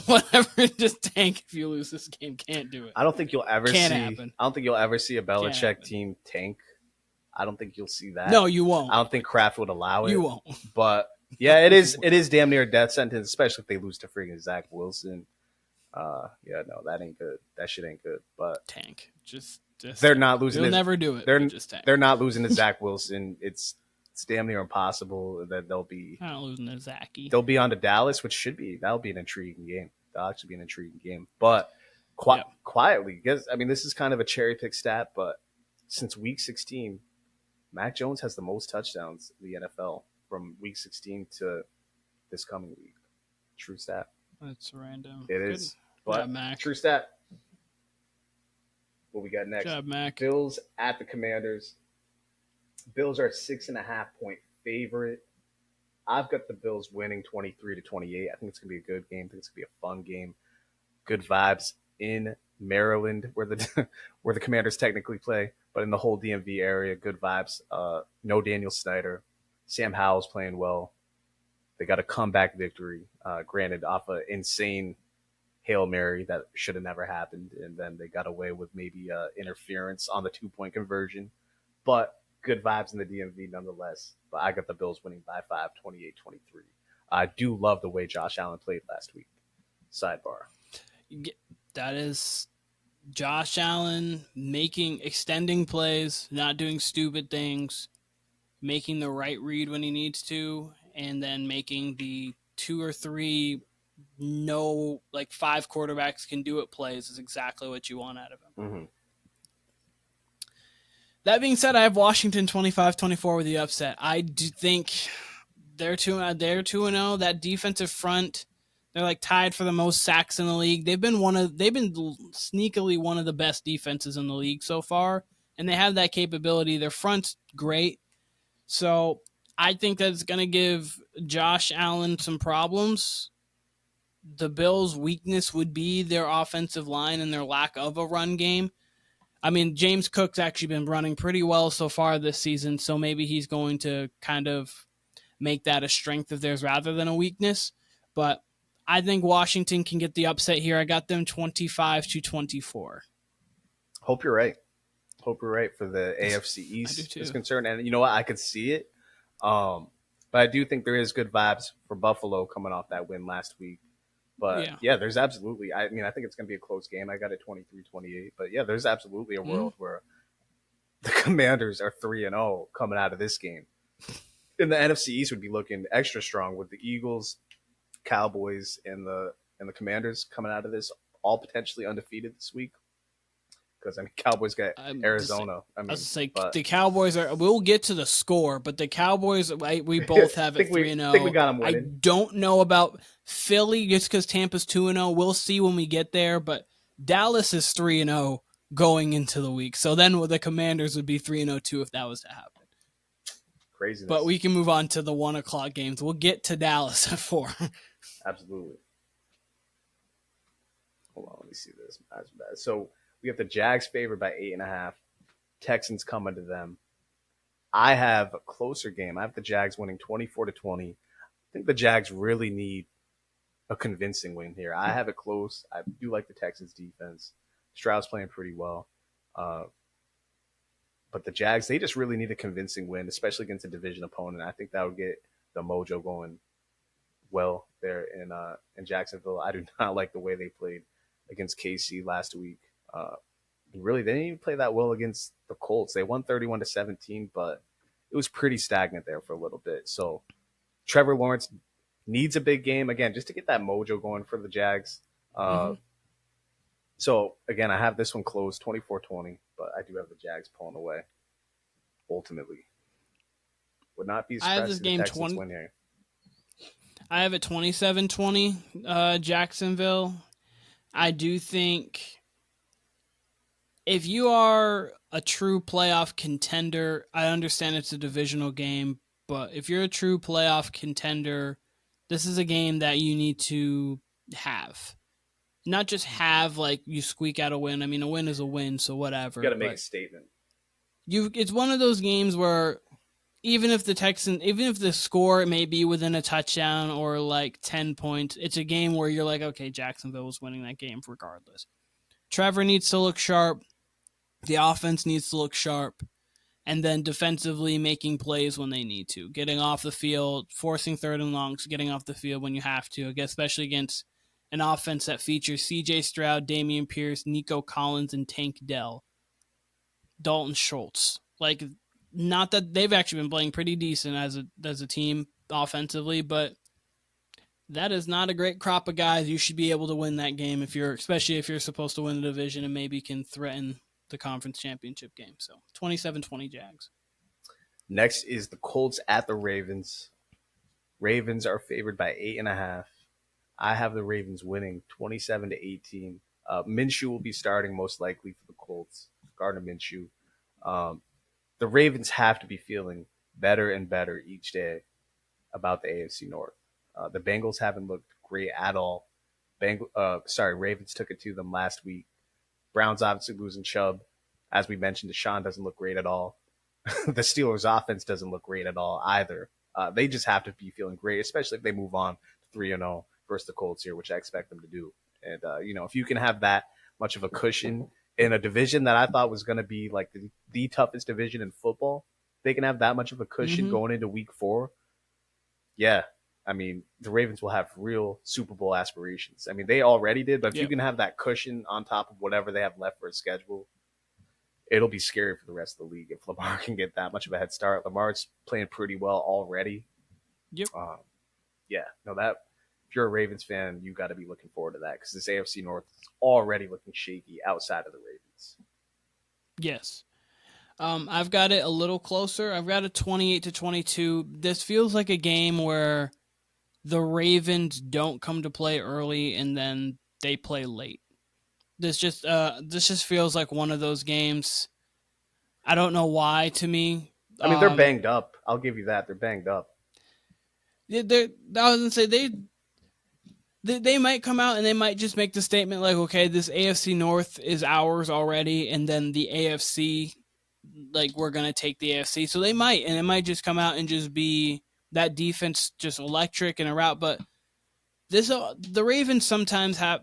Whatever, just tank if you lose this game. Can't do it. I don't think you'll ever happen. I don't think you'll ever see a Belichick team tank. I don't think you'll see that. No, you won't. I don't think Kraft would allow it. You won't. But yeah, it is damn near a death sentence, especially if they lose to freaking Zach Wilson. Yeah, no, that ain't good. That shit ain't good. But tank. Just they're not losing. They'll never do it. They're not losing to Zach Wilson. It's damn near impossible that they'll be. Not losing to Zachy. They'll be on to Dallas, which that'll be an intriguing game. That'll actually be an intriguing game. But quietly, because I mean, this is kind of a cherry pick stat, but since week 16, Mac Jones has the most touchdowns in the NFL from week 16 to this coming week. True stat. That's random. It is. But Mac. True stat. What we got next? Good job, Mac. Bills at the Commanders. Bills are a 6.5 point favorite. I've got the Bills winning 23-28. I think it's gonna be a good game. I think it's gonna be a fun game. Good vibes in Maryland, where the Commanders technically play, but in the whole DMV area, good vibes. No Daniel Snyder. Sam Howell's playing well. They got a comeback victory, granted off an insane Hail Mary that should have never happened, and then they got away with maybe interference on the 2-point conversion. But good vibes in the DMV nonetheless. But I got the Bills winning by 5, 28-23. I do love the way Josh Allen played last week. Sidebar. That is Josh Allen extending plays, not doing stupid things, making the right read when he needs to, and then making the 2 or 3 5 quarterbacks can do it plays is exactly what you want out of him. Mm-hmm. That being said, I have Washington 25-24 with the upset. I do think they're 2-0. That defensive front, they're like tied for the most sacks in the league. They've been sneakily one of the best defenses in the league so far, and they have that capability. Their front's great. So I think that's going to give Josh Allen some problems. The Bills' weakness would be their offensive line and their lack of a run game. I mean, James Cook's actually been running pretty well so far this season, so maybe he's going to kind of make that a strength of theirs rather than a weakness. But I think Washington can get the upset here. I got them 25-24. Hope you're right. Hope you're right for the AFC East is concerned. And you know what? I could see it. But I do think there is good vibes for Buffalo coming off that win last week. But yeah, there's absolutely, I mean, I think it's going to be a close game. I got it 23-28. But yeah, there's absolutely a world where the Commanders are 3-0 coming out of this game. And the NFC East would be looking extra strong with the Eagles Cowboys and the Commanders coming out of this all potentially undefeated this week. Because I mean, Cowboys got Arizona. I mean, was like but the Cowboys are. We'll get to the score, but the Cowboys, we both have it 3-0. Think we got them I winning. don't know about Philly just because Tampa's 2-0. We'll see when we get there, but Dallas is 3-0 going into the week. So then the Commanders would be 3-0 too if that was to happen. Craziness. But we can move on to the 1:00 games. We'll get to Dallas at 4. Absolutely. Hold on, let me see this. So we have the Jags favored by 8.5. Texans coming to them. I have a closer game. I have the Jags winning 24-20. I think the Jags really need a convincing win here. I have it close. I do like the Texans defense. Stroud's playing pretty well. But the Jags, they just really need a convincing win, especially against a division opponent. I think that would get the mojo going well there in Jacksonville. I do not like the way they played against KC last week. Really, they didn't even play that well against the Colts. They won 31-17, but it was pretty stagnant there for a little bit. So Trevor Lawrence needs a big game, again, just to get that mojo going for the Jags. So, again, I have this one closed, 24-20, but I do have the Jags pulling away, ultimately. Would not be surprised if the Texans win here. I have it 27-20, Jacksonville. I do think if you are a true playoff contender, I understand it's a divisional game, but if you're a true playoff contender, this is a game that you need to have. Not just have, like, you squeak out a win. I mean, a win is a win, so whatever. You got to make a statement. It's one of those games where even if the score may be within a touchdown or like 10 points, it's a game where you're like, okay, Jacksonville was winning that game regardless. Trevor needs to look sharp. The offense needs to look sharp. And then defensively making plays when they need to. Getting off the field, forcing third and longs, getting off the field when you have to, especially against an offense that features C.J. Stroud, Dameon Pierce, Nico Collins, and Tank Dell. Dalton Schultz. Like, not that they've actually been playing pretty decent as a team offensively, but that is not a great crop of guys. You should be able to win that game especially if you're supposed to win the division and maybe can threaten the conference championship game. So 27-20 Jags. Next is the Colts at the Ravens. Ravens are favored by 8.5. I have the Ravens winning 27-18. Minshew will be starting most likely for the Colts. Gardner Minshew. The Ravens have to be feeling better and better each day about the AFC North. The Bengals haven't looked great at all. Ravens took it to them last week. Browns obviously losing Chubb. As we mentioned, Deshaun doesn't look great at all. The Steelers' offense doesn't look great at all either. They just have to be feeling great, especially if they move on to 3-0 versus the Colts here, which I expect them to do. And, if you can have that much of a cushion in a division that I thought was going to be like the toughest division in football, they can have that much of a cushion going into week 4. Yeah. I mean, the Ravens will have real Super Bowl aspirations. I mean, they already did, but if you can have that cushion on top of whatever they have left for a schedule, it'll be scary for the rest of the league if Lamar can get that much of a head start. Lamar's playing pretty well already. Yep. If you're a Ravens fan, you got to be looking forward to that because this AFC North is already looking shaky outside of the Ravens. Yes. I've got it a little closer. I've got it 28-22. This feels like a game where the Ravens don't come to play early and then they play late. This just feels like one of those games. I don't know why to me. I mean, they're banged up. I'll give you that. They're banged up. I was gonna say they might come out and they might just make the statement like, okay, this AFC North is ours already, and then the AFC, like, we're gonna take the AFC. So they might, and it might just come out and just be that defense just electric in a route. But the Ravens sometimes have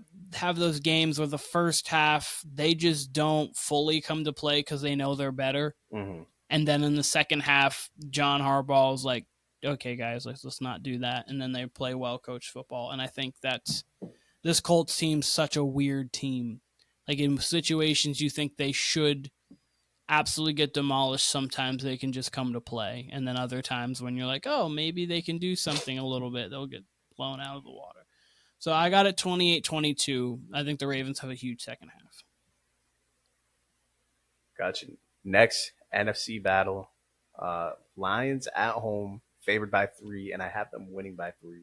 those games where the first half they just don't fully come to play because they know they're better, and then in the second half, John Harbaugh is like, okay, guys, let's not do that. And then they play well-coached football. And I think that's this Colts team's such a weird team. Like, in situations you think they should absolutely get demolished, sometimes they can just come to play. And then other times when you're like, oh, maybe they can do something a little bit, they'll get blown out of the water. So I got it 28-22. I think the Ravens have a huge second half. Gotcha. Next, NFC battle. Lions at home, favored by 3, and I have them winning by 3,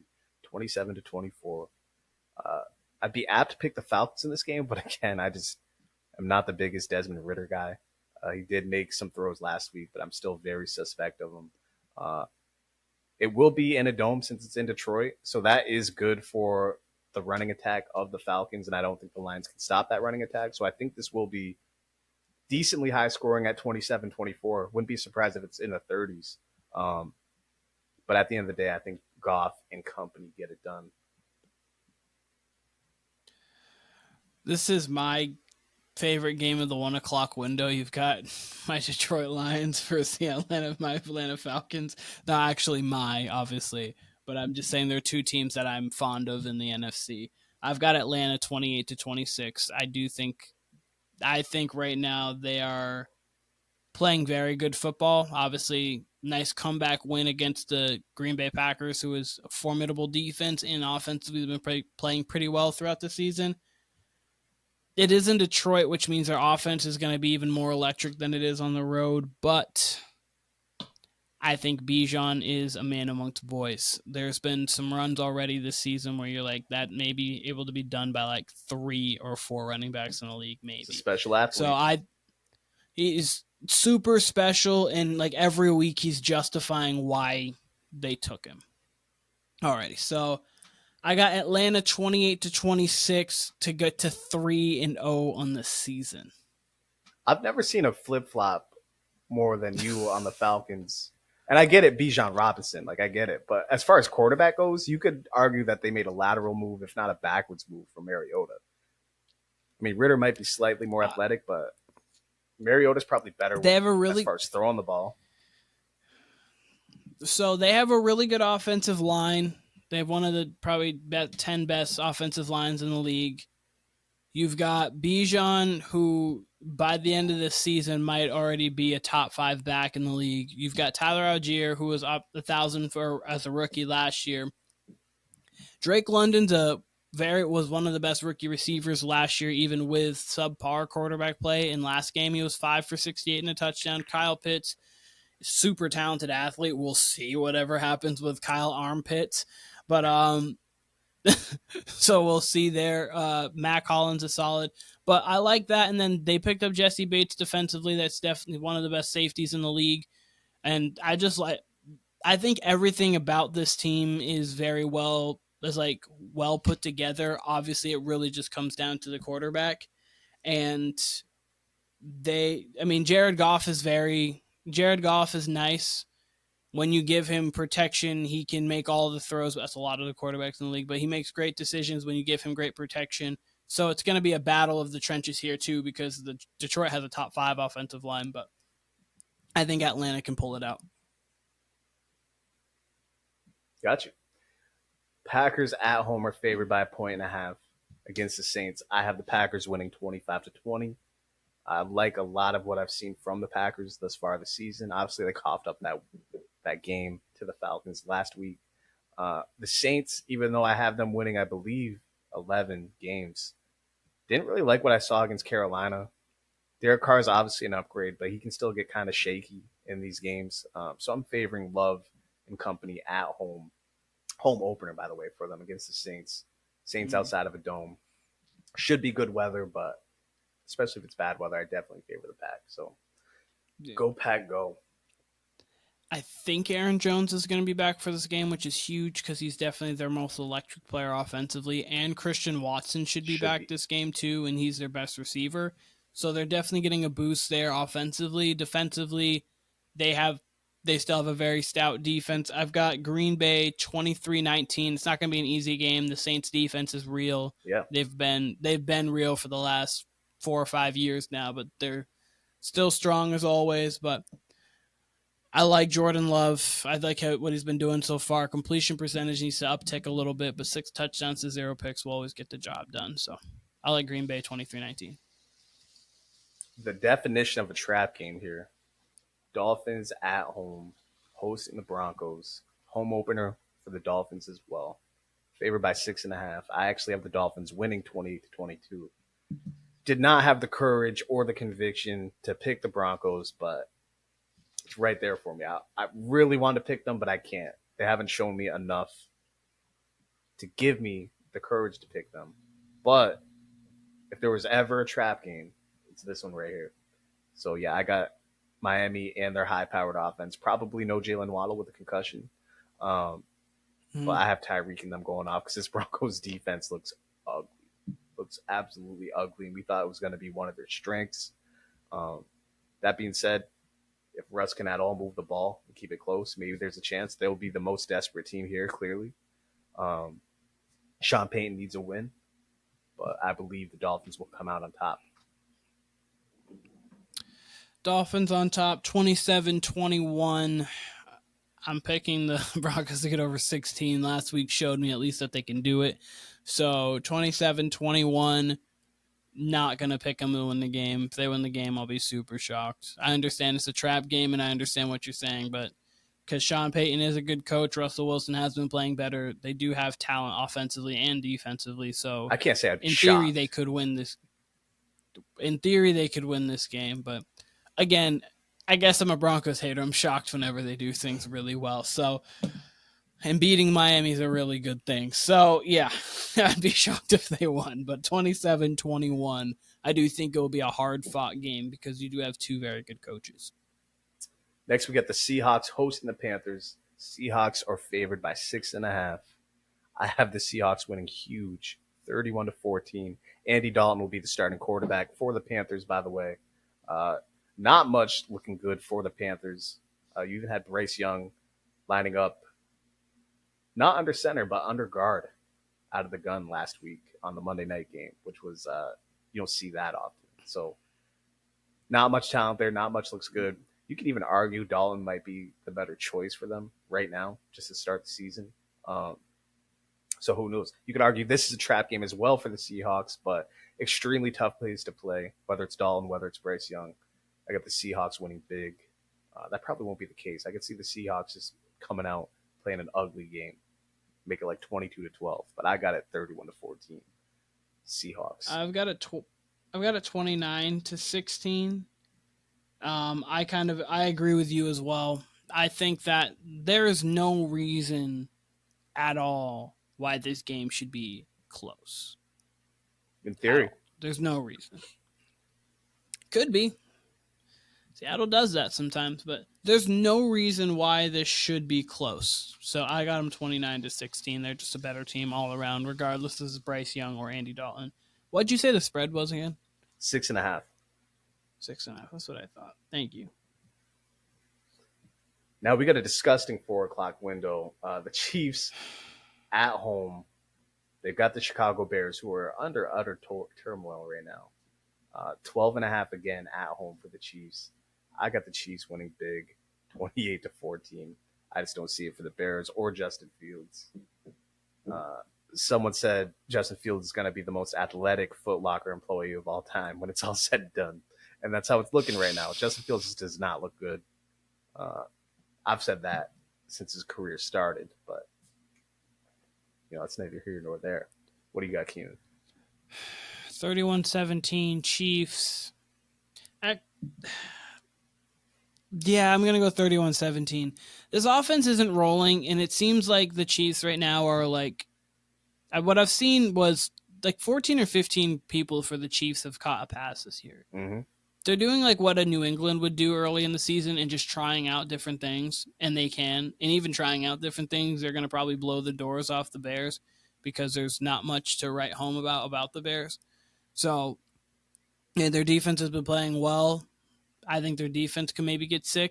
27-24. I'd be apt to pick the Falcons in this game, but again, I just am not the biggest Desmond Ridder guy. He did make some throws last week, but I'm still very suspect of him. It will be in a dome since it's in Detroit, so that is good for the running attack of the Falcons, and I don't think the Lions can stop that running attack. So I think this will be decently high scoring at 27-24. Wouldn't be surprised if it's in the 30s. But at the end of the day, I think Goff and company get it done. This is my favorite game of the 1 o'clock window. You've got my Detroit Lions versus my Atlanta Falcons. Not actually obviously, but I'm just saying they're two teams that I'm fond of in the NFC. I've got Atlanta 28-26. I think right now they are playing very good football. Obviously, nice comeback win against the Green Bay Packers, who is a formidable defense and offensively been playing pretty well throughout the season. It is in Detroit, which means their offense is going to be even more electric than it is on the road, but I think Bijan is a man amongst boys. There's been some runs already this season where you're like, that may be able to be done by like 3 or 4 running backs in the league, maybe. It's a special athlete. So he's super special, and like every week he's justifying why they took him. Alrighty, so I got Atlanta 28-26 to get to 3-0 on the season. I've never seen a flip-flop more than you on the Falcons. And I get it, Bijan Robinson. Like, I get it. But as far as quarterback goes, you could argue that they made a lateral move, if not a backwards move, for Mariota. I mean, Ridder might be slightly more athletic, but Mariota's probably better as far as throwing the ball. So they have a really good offensive line. They have one of the probably 10 best offensive lines in the league. You've got Bijan, who by the end of this season might already be a top 5 back in the league. You've got Tyler Algier, who was up 1,000 as a rookie last year. Drake London's was one of the best rookie receivers last year, even with subpar quarterback play. In last game, he was 5 for 68 and a touchdown. Kyle Pitts, super talented athlete. We'll see whatever happens with Kyle Armpits. But so we'll see there. Matt Collins is solid. But I like that. And then they picked up Jesse Bates defensively. That's definitely one of the best safeties in the league. And I think everything about this team is well put together. Obviously, it really just comes down to the quarterback. And Jared Goff is nice. When you give him protection, he can make all the throws. That's a lot of the quarterbacks in the league, but he makes great decisions when you give him great protection. So it's going to be a battle of the trenches here too, because Detroit has a top 5 offensive line, but I think Atlanta can pull it out. Gotcha. Packers at home are favored by 1.5 against the Saints. I have the Packers winning 25-20. I like a lot of what I've seen from the Packers thus far this season. Obviously, they coughed up that game to the Falcons last week. The Saints, even though I have them winning, I believe, 11 games, didn't really like what I saw against Carolina. Derek Carr is obviously an upgrade, but he can still get kind of shaky in these games. So I'm favoring Love and company at home. Home opener, by the way, for them against the Saints. Saints outside of a dome. Should be good weather, but especially if it's bad weather, I definitely favor the Pack. So Go Pack, go. I think Aaron Jones is going to be back for this game, which is huge because he's definitely their most electric player offensively. And Christian Watson should be back this game too, and he's their best receiver. So they're definitely getting a boost there offensively. Defensively, they still have a very stout defense. I've got Green Bay 23-19. It's not going to be an easy game. The Saints defense is real. Yeah. They've been real for the last 4 or 5 years now, but they're still strong as always. But I like Jordan Love. I like what he's been doing so far. Completion percentage needs to uptick a little bit, but 6 touchdowns to 0 picks will always get the job done. So I like Green Bay 23-19. The definition of a trap game here. Dolphins at home, hosting the Broncos. Home opener for the Dolphins as well. favored by 6.5. I actually have the Dolphins winning 28-22. Did not have the courage or the conviction to pick the Broncos, but it's right there for me. I really want to pick them, but I can't. They haven't shown me enough to give me the courage to pick them. But if there was ever a trap game, it's this one right here. So yeah, I got Miami and their high-powered offense. Probably no Jalen Waddle with a concussion, but I have Tyreek and them going off because this Broncos defense looks ugly, looks absolutely ugly, and we thought it was going to be one of their strengths. That being said, if Russ can at all move the ball and keep it close, maybe there's a chance they'll be the most desperate team here. Clearly, Sean Payton needs a win, but I believe the Dolphins will come out on top. Dolphins on top, 27-21. I'm picking the Broncos to get over 16. Last week showed me at least that they can do it. So 27-21, not going to pick them to win the game. If they win the game, I'll be super shocked. I understand it's a trap game, and I understand what you're saying, but because Sean Payton is a good coach, Russell Wilson has been playing better. They do have talent offensively and defensively. So I can't say I'd be in shocked. theory, they could win this. In theory, they could win this game, but again, I guess I'm a Broncos hater. I'm shocked whenever they do things really well. So, and beating Miami is a really good thing. So, yeah, I'd be shocked if they won. But 27-21, I do think it will be a hard-fought game because you do have two very good coaches. Next, we got the Seahawks hosting the Panthers. Seahawks are favored by 6.5. I have the Seahawks winning huge, 31-14. Andy Dalton will be the starting quarterback for the Panthers, by the way. Not much looking good for the Panthers. You even had Bryce Young lining up, not under center, but under guard out of the gun last week on the Monday night game, which was, you don't see that often. So not much talent there. Not much looks good. You could even argue Dalton might be the better choice for them right now, just to start the season. So who knows? You could argue this is a trap game as well for the Seahawks, but extremely tough place to play, whether it's Dalton, whether it's Bryce Young. I got the Seahawks winning big. That probably won't be the case. I could see the Seahawks just coming out, playing an ugly game, make it like 22-12. But I got it 31-14. Seahawks. I've got it 29-16. I agree with you as well. I think that there is no reason at all why this game should be close. In theory. There's no reason. Could be. Seattle does that sometimes, but there's no reason why this should be close. So I got them 29-16. They're just a better team all around, regardless if this is Bryce Young or Andy Dalton. What'd you say the spread was again? 6.5. 6.5. That's what I thought. Thank you. Now we got a disgusting 4:00 window. The Chiefs at home. They've got the Chicago Bears, who are under utter turmoil right now. 12.5 again at home for the Chiefs. I got the Chiefs winning big, 28-14. I just don't see it for the Bears or Justin Fields. Someone said Justin Fields is going to be the most athletic Foot Locker employee of all time when it's all said and done. And that's how it's looking right now. Justin Fields just does not look good. I've said that since his career started, but it's neither here nor there. What do you got, Keenan? 31-17 Chiefs. Yeah, I'm going to go 31-17. This offense isn't rolling, and it seems like the Chiefs right now are like, what I've seen was like 14 or 15 people for the Chiefs have caught a pass this year. Mm-hmm. They're doing like what a New England would do early in the season and just trying out different things, and they can. And even trying out different things, they're going to probably blow the doors off the Bears because there's not much to write home about the Bears. So their defense has been playing well. I think their defense can maybe get you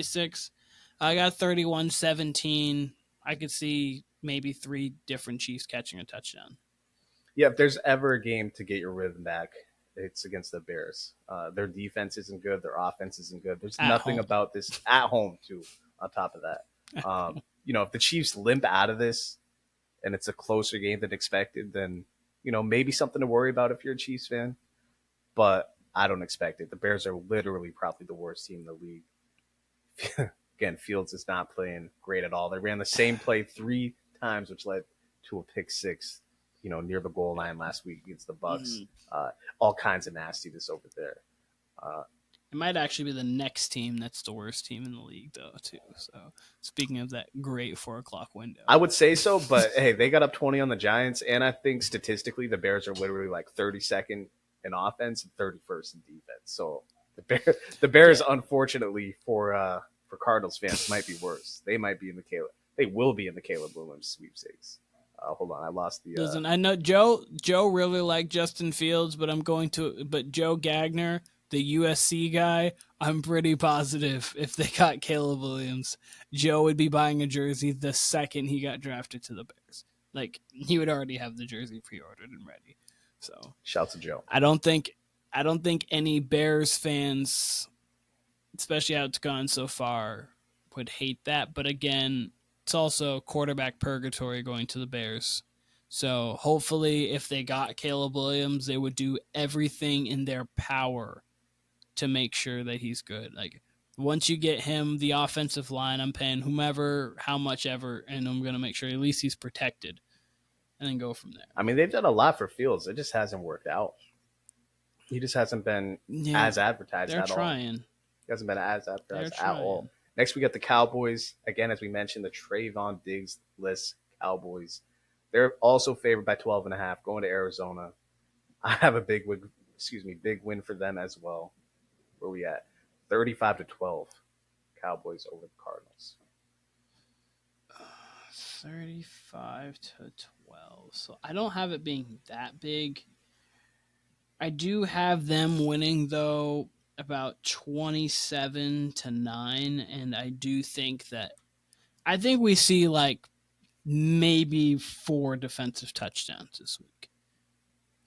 6. I got 31-17. I could see maybe 3 different Chiefs catching a touchdown. Yeah, if there's ever a game to get your rhythm back, it's against the Bears. Their defense isn't good. Their offense isn't good. There's nothing about this at home, too, on top of that. If the Chiefs limp out of this and it's a closer game than expected, then, maybe something to worry about if you're a Chiefs fan. But I don't expect it. The Bears are literally probably the worst team in the league. Again, Fields is not playing great at all. They ran the same play 3 times, which led to a pick six, near the goal line last week against the Bucks. Mm-hmm. All kinds of nastiness over there. It might actually be the next team that's the worst team in the league, though, too. So, speaking of that great 4:00 window, I would say so, but hey, they got up 20 on the Giants, and I think statistically the Bears are literally like 32nd in offense and 31st in defense. So the Bears, unfortunately for Cardinals fans, might be worse. They might be in the Caleb. They will be in the Caleb Williams sweepstakes. Hold on, I lost the. Listen, I know Joe really liked Justin Fields, but but Joe Gagner, the USC guy, I'm pretty positive if they got Caleb Williams, Joe would be buying a jersey the second he got drafted to the Bears. Like, he would already have the jersey pre-ordered and ready. So, shouts to Joe. I don't think any Bears fans, especially how it's gone so far, would hate that. But again, it's also quarterback purgatory going to the Bears. So hopefully if they got Caleb Williams, they would do everything in their power to make sure that he's good. Like, once you get him, the offensive line, I'm paying whomever, how much ever, and I'm going to make sure at least he's protected and then go from there. I mean, they've done a lot for Fields. It just hasn't worked out. He just hasn't been as advertised at all. They're trying. He hasn't been as advertised at all. Next, we got the Cowboys. Again, as we mentioned, the Trayvon Diggs-less Cowboys. They're also favored by 12.5, going to Arizona. I have a big win for them as well. Where we at? 35-12, Cowboys over the Cardinals. 35-12. So I don't have it being that big. I do have them winning, though, about 27-9, and I do think we see like maybe 4 defensive touchdowns this week.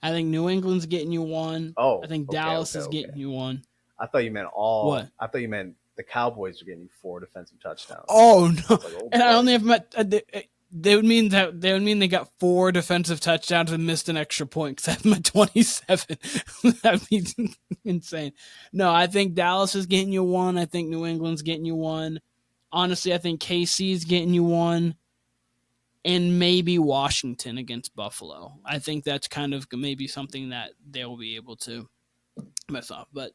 I think New England's getting you one. I think Dallas is getting you one. I thought you meant all. What? I thought you meant the Cowboys are getting you 4 defensive touchdowns. Oh no! And I only have met. They would mean they got 4 defensive touchdowns and missed an extra point because I have my 27. That'd be insane. No, I think Dallas is getting you one. I think New England's getting you one. Honestly, I think KC's getting you one. And maybe Washington against Buffalo. I think that's kind of maybe something that they'll be able to mess off. But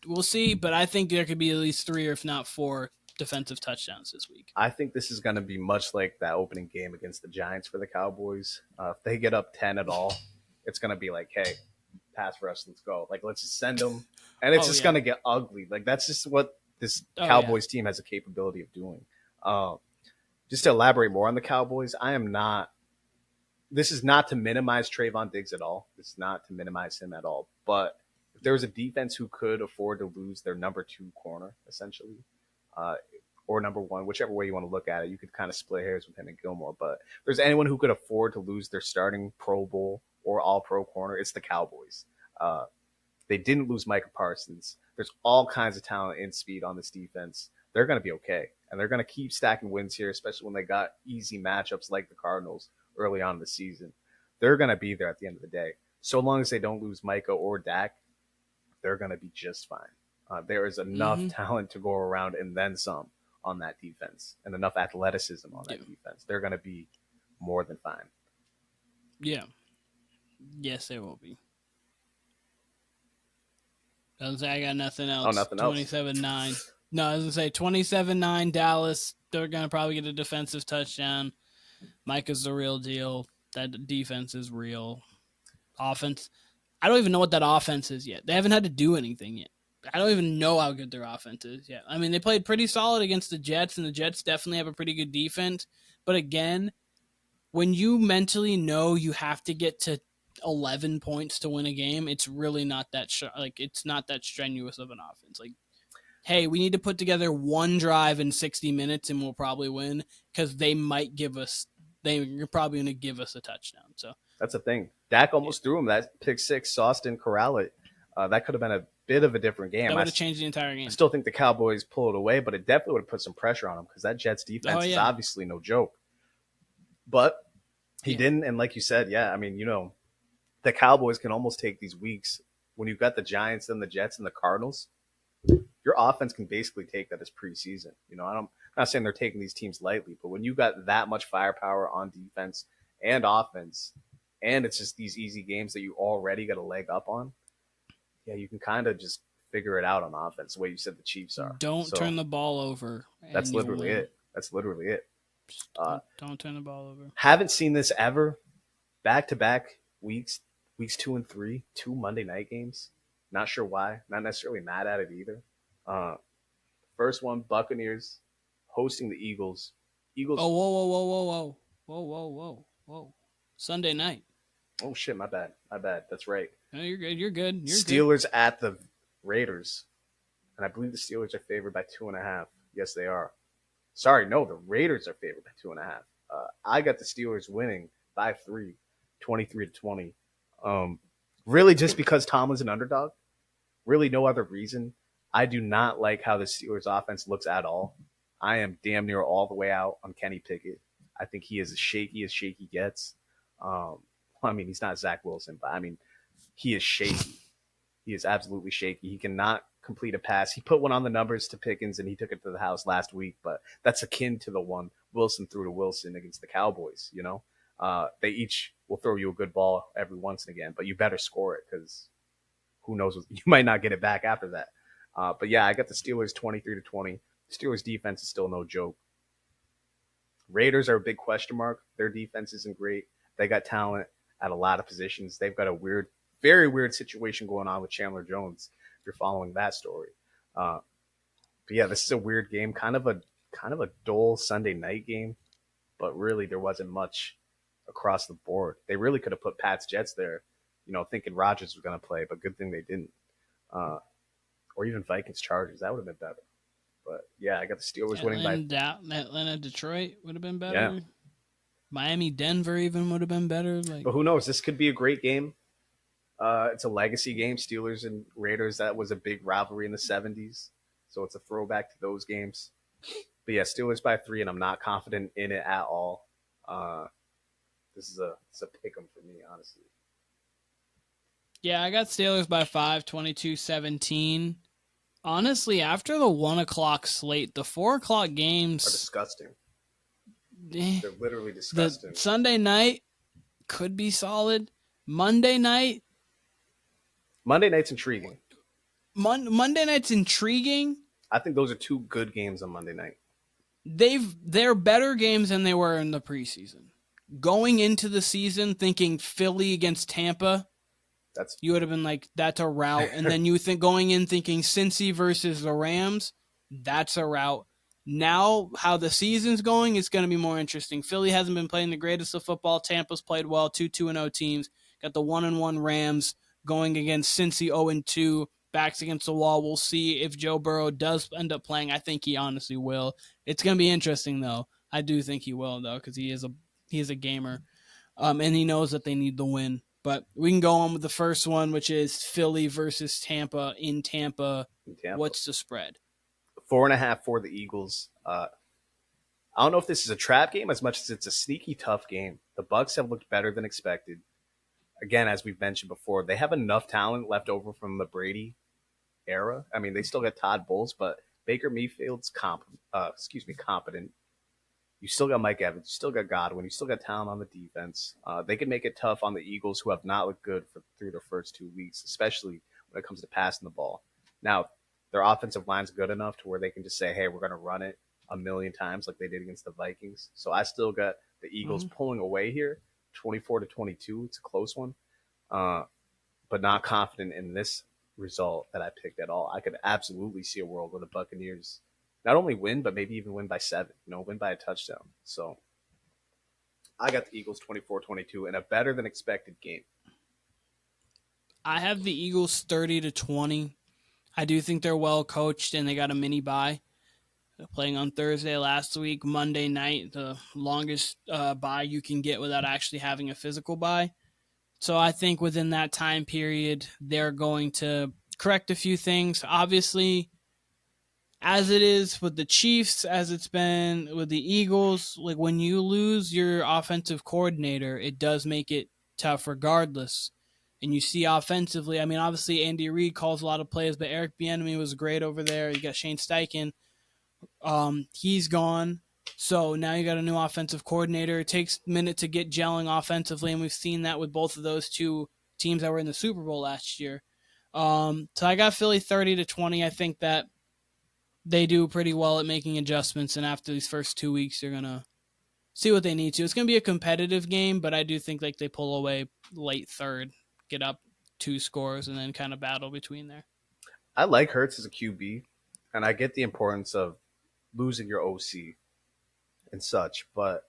we'll see. But I think there could be at least 3 or if not 4 defensive touchdowns this week. I think this is going to be much like that opening game against the Giants for the Cowboys. If they get up 10 at all, it's going to be like, hey, pass rush, let's go. Like, let's just send them. And it's going to get ugly. Like, that's just what this Cowboys team has a capability of doing. Just to elaborate more on the Cowboys, this is not to minimize Trayvon Diggs at all. This is not to minimize him at all. But if there was a defense who could afford to lose their number 2 corner, essentially, or number 1, whichever way you want to look at it, you could kind of split hairs with him and Gilmore. But if there's anyone who could afford to lose their starting Pro Bowl or All-Pro corner, it's the Cowboys. They didn't lose Micah Parsons. There's all kinds of talent and speed on this defense. They're going to be okay. And they're going to keep stacking wins here, especially when they got easy matchups like the Cardinals early on in the season. They're going to be there at the end of the day. So long as they don't lose Micah or Dak, they're going to be just fine. There is enough talent to go around and then some on that defense and enough athleticism on that defense. They're going to be more than fine. Yeah. Yes, they will be. Doesn't say I got nothing else. Oh, nothing else. 27-9. No, I was going to say 27-9 Dallas. They're going to probably get a defensive touchdown. Micah's the real deal. That defense is real. Offense, I don't even know what that offense is yet. They haven't had to do anything yet. I don't even know how good their offense is yet. I mean, they played pretty solid against the Jets, and the Jets definitely have a pretty good defense. But again, when you mentally know you have to get to 11 points to win a game, it's really not that it's not that strenuous of an offense. Like, hey, we need to put together one drive in 60 minutes and we'll probably win because they're probably going to give us a touchdown. So that's the thing. Dak almost threw him that pick six, sauced and corral it. That could have been a bit of a different game. That would have changed the entire game. I still think the Cowboys pull it away, but it definitely would have put some pressure on him because that Jets defense is obviously no joke. But he didn't, and like you said, I mean, the Cowboys can almost take these weeks when you've got the Giants and the Jets and the Cardinals. Your offense can basically take that as preseason. I'm not saying they're taking these teams lightly, but when you got that much firepower on defense and offense, and it's just these easy games that you already got a leg up on, yeah, you can kind of just figure it out on offense the way you said the Chiefs are. Don't So turn the ball over, that's and you'll literally win. it. That's literally it. Just Uh, don't turn the ball over. haven't seen this ever. Back to back weeks, weeks 2 and 3, two Monday night games. Not sure why. Not necessarily mad at it either. Uh, first one, Buccaneers hosting the Eagles. Oh, Eagles. whoa, whoa, whoa, whoa, whoa, whoa, whoa, whoa, whoa! Sunday night. Oh shit, my bad. My bad. That's right. No, you're good. You're good. You're good. Steelers at the Raiders, and I believe the Steelers are favored by 2.5. Yes, they are. Sorry, no, the Raiders are favored by 2.5. I got the Steelers winning by 3, 23-20. Really, just because Tom was an underdog. Really, no other reason. I do not like how the Steelers' offense looks at all. I am damn near all the way out on Kenny Pickett. I think he is as shaky gets. I mean, he's not Zach Wilson, but I mean, he is shaky. He is absolutely shaky. He cannot complete a pass. He put one on the numbers to Pickens and he took it to the house last week, but that's akin to the one Wilson threw to Wilson against the Cowboys. You know, they each will throw you a good ball every once and again, but you better score it because who knows? You might not get it back after that. But yeah, I got the Steelers 23-20. Steelers defense is still no joke. Raiders are a big question mark. Their defense isn't great. They got talent at a lot of positions. They've got a very weird situation going on with Chandler Jones. If you're following that story, but yeah, this is a weird game, kind of a dull Sunday night game. But really, there wasn't much across the board. They really could have put Pats Jets there, thinking Rodgers was going to play, but good thing they didn't. Or even Vikings Chargers, that would have been better. But yeah, I got the Steelers winning by Atlanta, Detroit would have been better. Yeah. Miami, Denver even would have been better. But who knows? This could be a great game. It's a legacy game. Steelers and Raiders, that was a big rivalry in the 70s. So it's a throwback to those games. But yeah, Steelers by 3, and I'm not confident in it at all. This is a pick 'em for me, honestly. Yeah, I got Steelers by 5, 22-17. Honestly, after the 1 o'clock slate, the 4 o'clock games are disgusting. They're literally disgusting. The Sunday night could be solid. Monday night's intriguing. Monday night's intriguing. I think those are two good games on Monday night. They're better games than they were in the preseason. Going into the season thinking Philly against Tampa, you would have been like, that's a rout. And then you think going in thinking Cincy versus the Rams, that's a rout. Now, how the season's going, it's going to be more interesting. Philly hasn't been playing the greatest of football. Tampa's played well, 2-2-0 teams. Got the 1-1 Rams going against Cincy 0-2. Backs against the wall. We'll see if Joe Burrow does end up playing. I think he honestly will. It's going to be interesting, though. I do think he will, though, because he is a gamer. And he knows that they need the win. But we can go on with the first one, which is Philly versus Tampa in Tampa. What's the spread? 4.5 for the Eagles. I don't know if this is a trap game as much as it's a sneaky tough game. The Bucs have looked better than expected. Again, as we've mentioned before, they have enough talent left over from the Brady era. I mean, they still got Todd Bowles, but Baker Mayfield's competent. You still got Mike Evans. You still got Godwin. You still got talent on the defense. They can make it tough on the Eagles, who have not looked good through their first 2 weeks, especially when it comes to passing the ball. Now, their offensive line's good enough to where they can just say, hey, we're going to run it a million times like they did against the Vikings. So I still got the Eagles pulling away here, 24-22. It's a close one, but not confident in this result that I picked at all. I could absolutely see a world where the Buccaneers not only win, but maybe even win by 7, win by a touchdown. So I got the Eagles 24-22 in a better than expected game. I have the Eagles 30-20. I do think they're well coached and they got a mini bye. Playing on Thursday last week, Monday night, the longest bye you can get without actually having a physical bye. So I think within that time period, they're going to correct a few things. Obviously, as it is with the Chiefs, as it's been with the Eagles, like when you lose your offensive coordinator, it does make it tough regardless. And you see offensively, I mean, obviously Andy Reid calls a lot of plays, but Eric Bieniemy was great over there. You got Shane Steichen. He's gone. So now you got a new offensive coordinator. It takes a minute to get gelling offensively, and we've seen that with both of those two teams that were in the Super Bowl last year. So I got Philly 30-20. I think that they do pretty well at making adjustments, and after these first 2 weeks, they're gonna see what they need to. It's gonna be a competitive game, but I do think like they pull away late third, get up 2 scores, and then kind of battle between there. I like Hurts as a QB, and I get the importance of losing your OC and such, but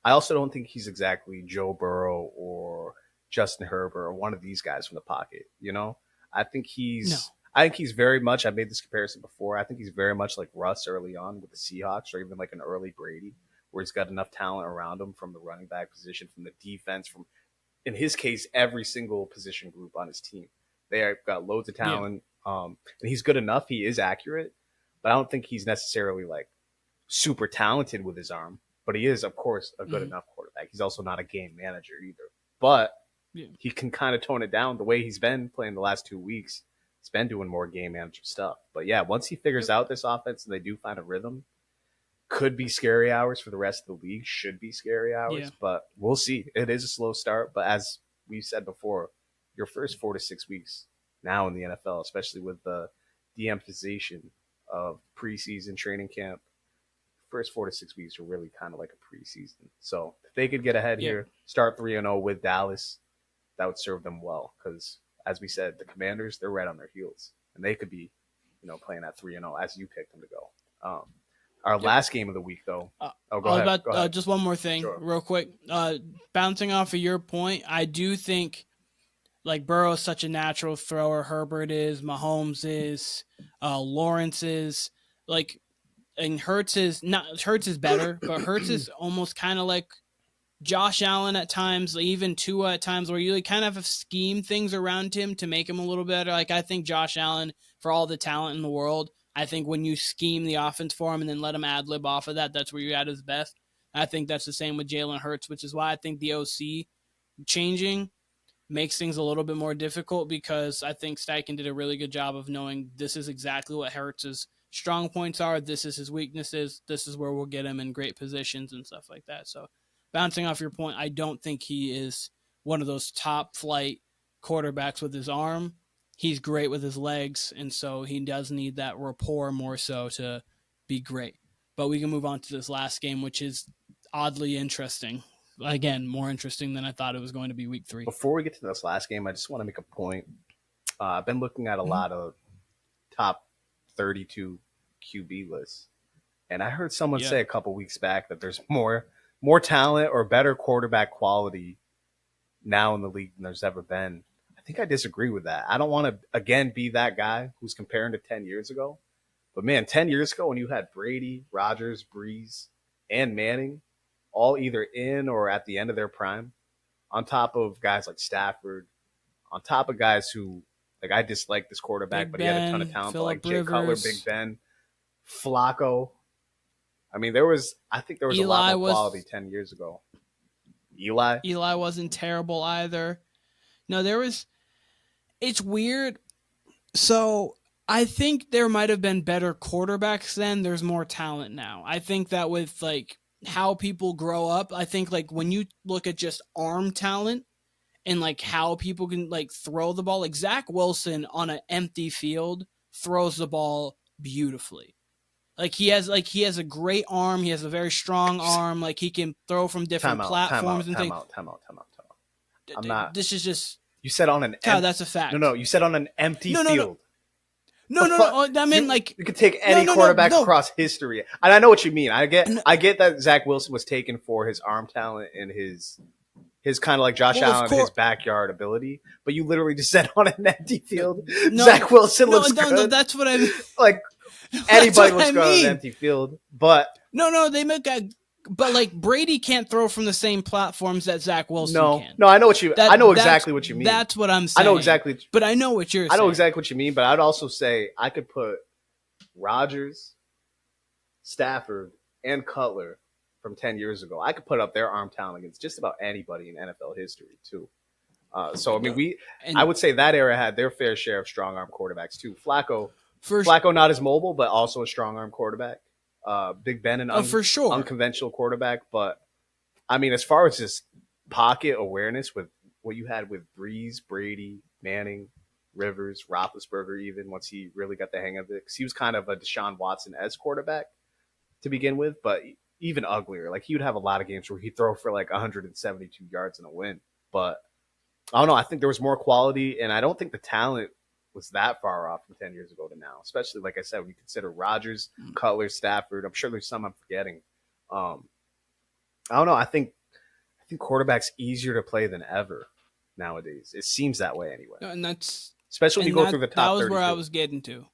I also don't think he's exactly Joe Burrow or Justin Herbert or one of these guys from the pocket. You know, I think No. he's very much. I made this comparison before. I think he's very much like Russ early on with the Seahawks, or even like an early Brady, where he's got enough talent around him from the running back position, from the defense, from in his case every single position group on his team. They have got loads of talent, and he's good enough. He is accurate, but I don't think he's necessarily like super talented with his arm, but he is, of course, a good enough quarterback. He's also not a game manager either, but he can kind of tone it down the way he's been playing the last 2 weeks. He's been doing more game manager stuff. But yeah, once he figures out this offense and they do find a rhythm, could be scary hours for the rest of the league, should be scary hours, but we'll see. It is a slow start, but as we said before, your first 4 to 6 weeks now in the NFL, especially with the de-emphasization of preseason training camp, first 4 to 6 weeks are really kind of like a preseason. So if they could get ahead here, start 3-0 with Dallas, that would serve them well. Because as we said, the Commanders, they're right on their heels, and they could be, playing at 3-0 as you picked them to go. Our last game of the week, though. Go ahead. Just one more thing, real quick. Bouncing off of your point, I do think like Burrow is such a natural thrower. Herbert is, Mahomes is, Lawrence is. Like, and Hurts is better, but Hurts is almost kind of like Josh Allen at times, even Tua at times, where you like kind of have scheme things around him to make him a little better. Like I think Josh Allen, for all the talent in the world, I think when you scheme the offense for him and then let him ad lib off of that, that's where you're at his best. I think that's the same with Jalen Hurts, which is why I think the OC changing makes things a little bit more difficult, because I think Steichen did a really good job of knowing this is exactly what Hurts' strong points are. This is his weaknesses. This is where we'll get him in great positions and stuff like that. So bouncing off your point, I don't think he is one of those top flight quarterbacks with his arm. He's great with his legs, and so he does need that rapport more so to be great. But we can move on to this last game, which is oddly interesting. Again, more interesting than I thought it was going to be week 3. Before we get to this last game, I just want to make a point. I've been looking at a lot of top 32 QB lists, and I heard someone say a couple weeks back that there's more talent or better quarterback quality now in the league than there's ever been. I think I disagree with that. I don't want to, again, be that guy who's comparing to 10 years ago. But, man, 10 years ago when you had Brady, Rodgers, Breeze, and Manning all either in or at the end of their prime, on top of guys like Stafford, on top of guys who, like, I dislike this quarterback, Big but Ben, he had a ton of talent, Phillip like Jay Cutler, Rivers. Big Ben, Flacco. I mean, I think there was a lot more quality 10 years ago. Eli wasn't terrible either. No, it's weird. So I think there might have been better quarterbacks then. There's more talent now. I think that with like how people grow up, I think like when you look at just arm talent and like how people can like throw the ball, like Zach Wilson on an empty field throws the ball beautifully. Like he has a great arm. He has a very strong arm. Like he can throw from different platforms and things. Time out. I'm not. This is just. You said on an. That's a fact. No. You said on an empty field. No. I mean, like you could take any quarterback across history, and I know what you mean. I get that Zach Wilson was taken for his arm talent and his kind of like Josh Allen, his backyard ability. But you literally just said on an empty field, Zach Wilson looks good. No, that's what I mean. Like anybody looks good on an empty field, but they make a. But like Brady can't throw from the same platforms that Zach Wilson can. No, I know what you. I know exactly what you mean. That's what I'm saying. I know exactly. But I know what you're saying. I know exactly what you mean. But I'd also say I could put Rodgers, Stafford, and Cutler from 10 years ago. I could put up their arm talent against just about anybody in NFL history too. So I mean, I would say that era had their fair share of strong arm quarterbacks too. Flacco not as mobile, but also a strong arm quarterback. Big Ben, an For sure. unconventional quarterback. But I mean, as far as just pocket awareness with what you had with Breeze, Brady, Manning, Rivers, Roethlisberger, even once he really got the hang of it, because he was kind of a Deshaun Watson-esque quarterback to begin with, but even uglier. Like he would have a lot of games where he'd throw for like 172 yards and a win. But I don't know. I think there was more quality, and I don't think the talent was that far off from 10 years ago to now. Especially, like I said, when you consider Rodgers, Cutler, Stafford. I'm sure there's some I'm forgetting. I don't know. I think quarterback's easier to play than ever nowadays. It seems that way anyway. And that's especially when you go through the top. That was 32. where I was getting to.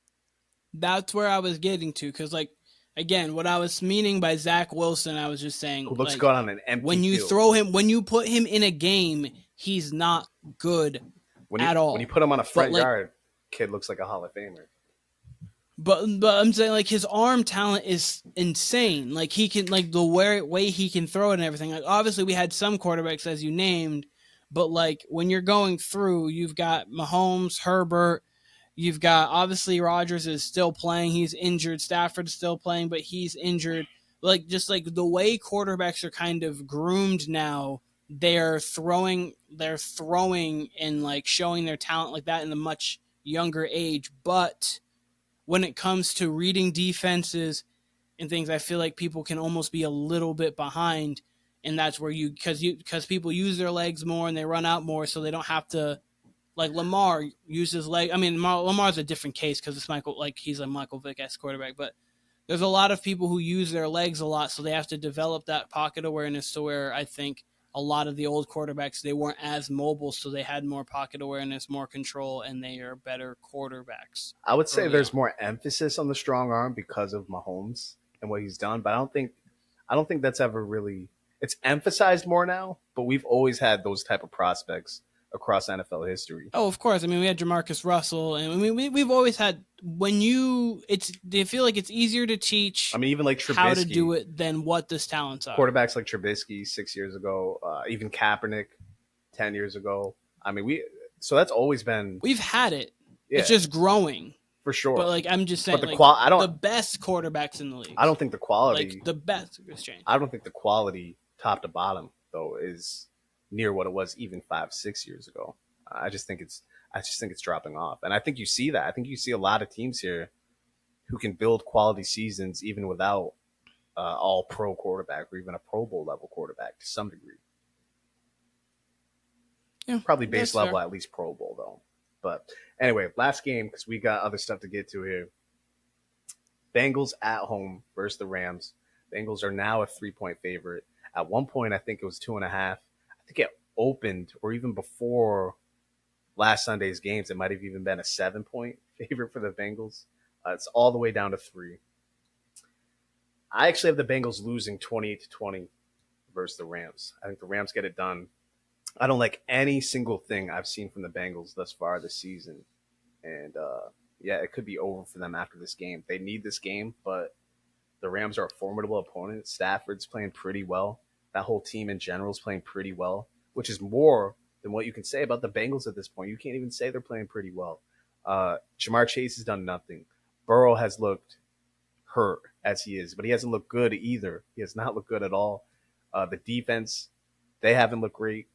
That's where I was getting to because, like, again, what I was meaning by Zach Wilson, I was just saying, who looks like, good on an empty when you field. throw him, when you put him in a game, he's not good at all. When you put him on a front yard, kid looks like a Hall of Famer. But I'm saying, like, his arm talent is insane. Like, he can, like, the way he can throw it and everything. Like, obviously, we had some quarterbacks, as you named, but, like, when you're going through, you've got Mahomes, Herbert, you've got, obviously, Rodgers is still playing. He's injured. Stafford's still playing, but he's injured. Like, just, like, the way quarterbacks are kind of groomed now, they're throwing and, like, showing their talent like that in a much younger age, but when it comes to reading defenses and things, I feel like people can almost be a little bit behind, and that's where because people use their legs more and they run out more, so they don't have to. Like Lamar uses leg. I mean, Lamar's a different case because it's he's a Michael Vick-esque quarterback, but there's a lot of people who use their legs a lot, so they have to develop that pocket awareness to where I think a lot of the old quarterbacks, they weren't as mobile, so they had more pocket awareness, more control, and they are better quarterbacks. I would say there's more emphasis on the strong arm because of Mahomes and what he's done, but I don't think that's ever really it's emphasized more now, but we've always had those type of prospects across NFL history. Oh, of course. I mean, we had Jamarcus Russell, and I mean, we've always had they feel like it's easier to teach. I mean, even like Trubisky, how to do it than what this talents are. Quarterbacks like Trubisky 6 years ago, even Kaepernick 10 years ago. I mean, so that's always been. We've had it. Yeah. It's just growing. For sure. But like I'm just saying, but the best quarterbacks in the league. I don't think the quality. Like the best exchange. I don't think the quality top to bottom though is near what it was even 5-6 years ago. I just think it's dropping off, and I think you see that. I think you see a lot of teams here who can build quality seasons even without all pro quarterback or even a Pro Bowl level quarterback to some degree. Yeah, probably base level, at least Pro Bowl though. But anyway, last game because we got other stuff to get to here. Bengals at home versus the Rams. Bengals are now a 3-point favorite. At one point, I think it was 2.5. I think it opened, or even before last Sunday's games, it might have even been a 7-point favorite for the Bengals. It's all the way down to 3. I actually have the Bengals losing 28-20 versus the Rams. I think the Rams get it done. I don't like any single thing I've seen from the Bengals thus far this season. And, it could be over for them after this game. They need this game, but the Rams are a formidable opponent. Stafford's playing pretty well. That whole team in general is playing pretty well, which is more than what you can say about the Bengals at this point. You can't even say they're playing pretty well. Jamar Chase has done nothing. Burrow has looked hurt as he is, but he hasn't looked good either. He has not looked good at all. The defense, they haven't looked great.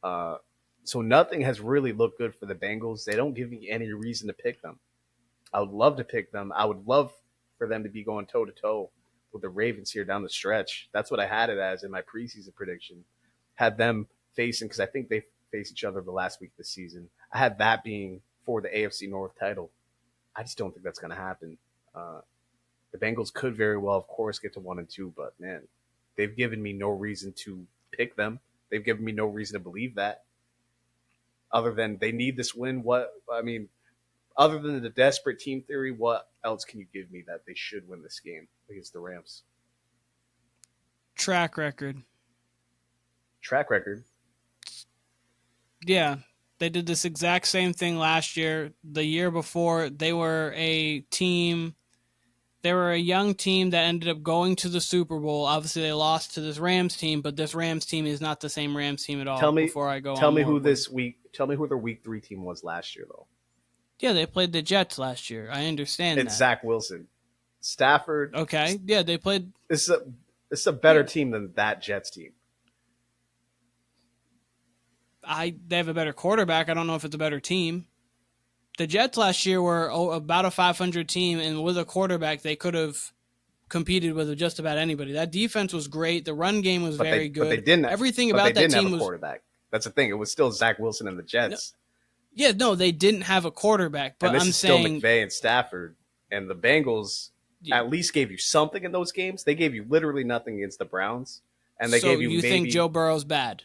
So nothing has really looked good for the Bengals. They don't give me any reason to pick them. I would love to pick them. I would love for them to be going toe-to-toe with the Ravens here down the stretch. That's what I had it as in my preseason prediction. Had them facing, because I think they face each other the last week of the season. I had that being for the AFC North title. I just don't think that's going to happen. The Bengals could very well, of course, get to 1-2, but man, they've given me no reason to pick them. They've given me no reason to believe that. Other than they need this win, other than the desperate team theory, what else can you give me that they should win this game against the Rams? Track record. Track record? Yeah. They did this exact same thing last year. The year before, they were a team. They were a young team that ended up going to the Super Bowl. Obviously, they lost to this Rams team, but this Rams team is not the same Rams team at all. Tell me who their Week 3 team was last year, though. Yeah, they played the Jets last year. I understand it's that. Zach Wilson. Stafford. Okay, yeah, they played. This is a better team than that Jets team. They have a better quarterback. I don't know if it's a better team. The Jets last year were about a 500 team, and with a quarterback, they could have competed with just about anybody. That defense was great. The run game was very good. But they didn't. Everything but about they that didn't team have a was quarterback. That's the thing. It was still Zach Wilson and the Jets. They didn't have a quarterback. But and this I'm is still saying McVay and Stafford, and the Bengals at least gave you something in those games. They gave you literally nothing against the Browns, and they gave you. You think Joe Burrow's bad?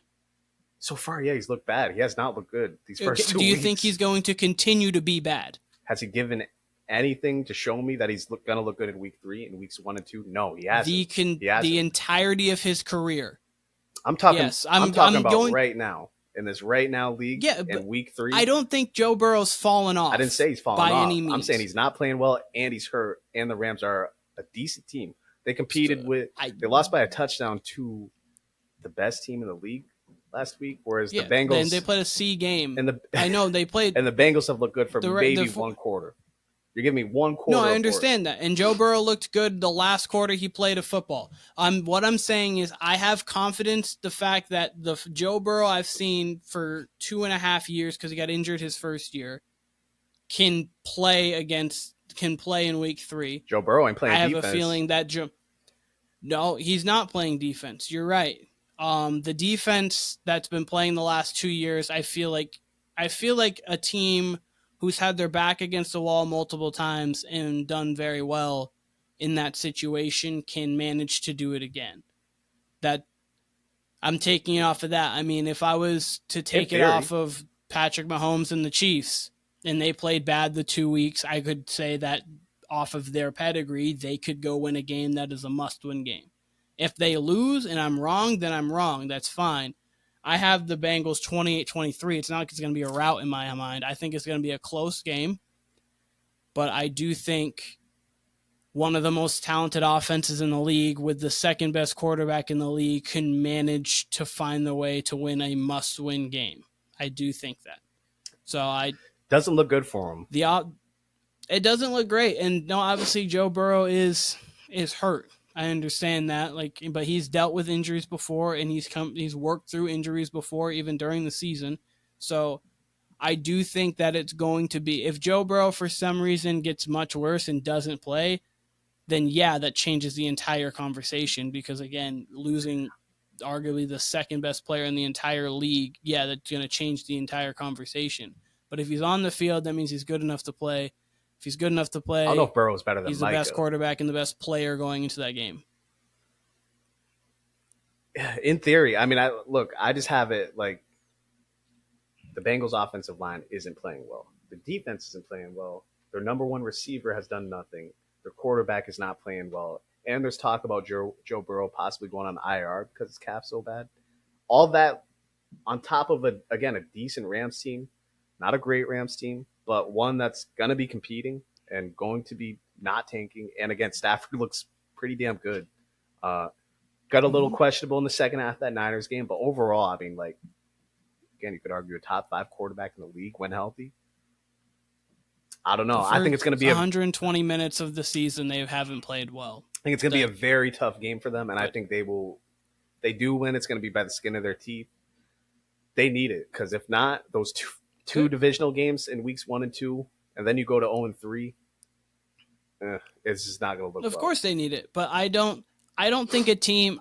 So far, yeah, he's looked bad. He has not looked good these first 2 weeks. Do you think he's going to continue to be bad? Has he given anything to show me that he's going to look good in week 3 and weeks 1 and 2? No, he hasn't. The entirety of his career. I'm talking. Yes, I'm talking about right now in this right now league. Yeah, in week 3. I don't think Joe Burrow's fallen off. I didn't say he's fallen by off. Any means. I'm saying he's not playing well and he's hurt. And the Rams are a decent team. They competed they lost by a touchdown to the best team in the league last week, whereas the Bengals. And they played a C game. And I know they played. And the Bengals have looked good for maybe one quarter. You're giving me one quarter. No, I understand that. And Joe Burrow looked good the last quarter he played of football. What I'm saying is I have confidence the fact that the Joe Burrow I've seen for 2.5 years because he got injured his first year can play in week 3. Joe Burrow ain't playing defense. I have a feeling that No, he's not playing defense. You're right. The defense that's been playing the last 2 years, I feel like a team who's had their back against the wall multiple times and done very well in that situation can manage to do it again. That I'm taking it off of that. I mean, if I was to take it off of Patrick Mahomes and the Chiefs and they played bad the 2 weeks, I could say that off of their pedigree, they could go win a game that is a must-win game. If they lose and I'm wrong, then I'm wrong. That's fine. I have the Bengals 28-23. It's not like it's going to be a rout in my mind. I think it's going to be a close game. But I do think one of the most talented offenses in the league with the second best quarterback in the league can manage to find the way to win a must-win game. I do think that. Doesn't look good for him. It doesn't look great. And no, obviously Joe Burrow is hurt. I understand that, but he's dealt with injuries before, and he's worked through injuries before, even during the season. So I do think that it's going to be, if Joe Burrow for some reason gets much worse and doesn't play, then yeah, that changes the entire conversation because again, losing arguably the second best player in the entire league, yeah, that's going to change the entire conversation. But if he's on the field, that means he's good enough to play. If he's good enough to play, I don't know if Burrow's better than he's Micah. The best quarterback and the best player going into that game. In theory, I mean, I just have it like the Bengals' offensive line isn't playing well. The defense isn't playing well. Their number one receiver has done nothing. Their quarterback is not playing well. And there's talk about Joe Burrow possibly going on IR because his cap's so bad. All that on top of, a decent Rams team. Not a great Rams team, but one that's going to be competing and going to be not tanking. And again, Stafford looks pretty damn good. Got a little questionable in the second half of that Niners game, but overall, I mean, again, you could argue a top 5 quarterback in the league when healthy. I don't know. I think it's going to be 120 minutes of the season they haven't played well. I think it's going to be a very tough game for them, and I think they do win. It's going to be by the skin of their teeth. They need it because if not, those two divisional games in weeks 1 and 2, and then you go to 0-3. It's just not going to look. Of course, they need it, but I don't think a team.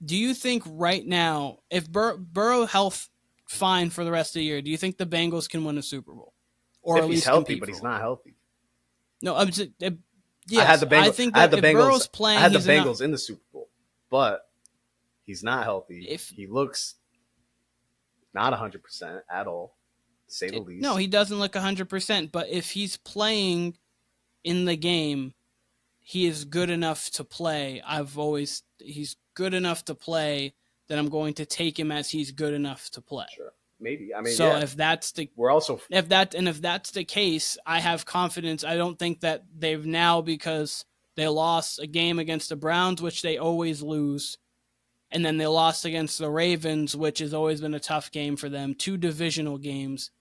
Do you think right now, if Burrow health fine for the rest of the year, do you think the Bengals can win a Super Bowl? Or if at he's least healthy, but he's not healthy. No, I'm just. Yes, I had the Bengals. I think that if Burrow's playing, I had the Bengals in the Super Bowl, but he's not healthy. He looks not 100% at all, to say the least. No, he doesn't look 100%. But if he's playing in the game, he is good enough to play. He's good enough to play that I'm going to take him as he's good enough to play. Sure. Maybe. I mean, so if that's the if that's the case, I have confidence. I don't think that they've now, because they lost a game against the Browns, which they always lose, and then they lost against the Ravens, which has always been a tough game for them. 2 divisional games.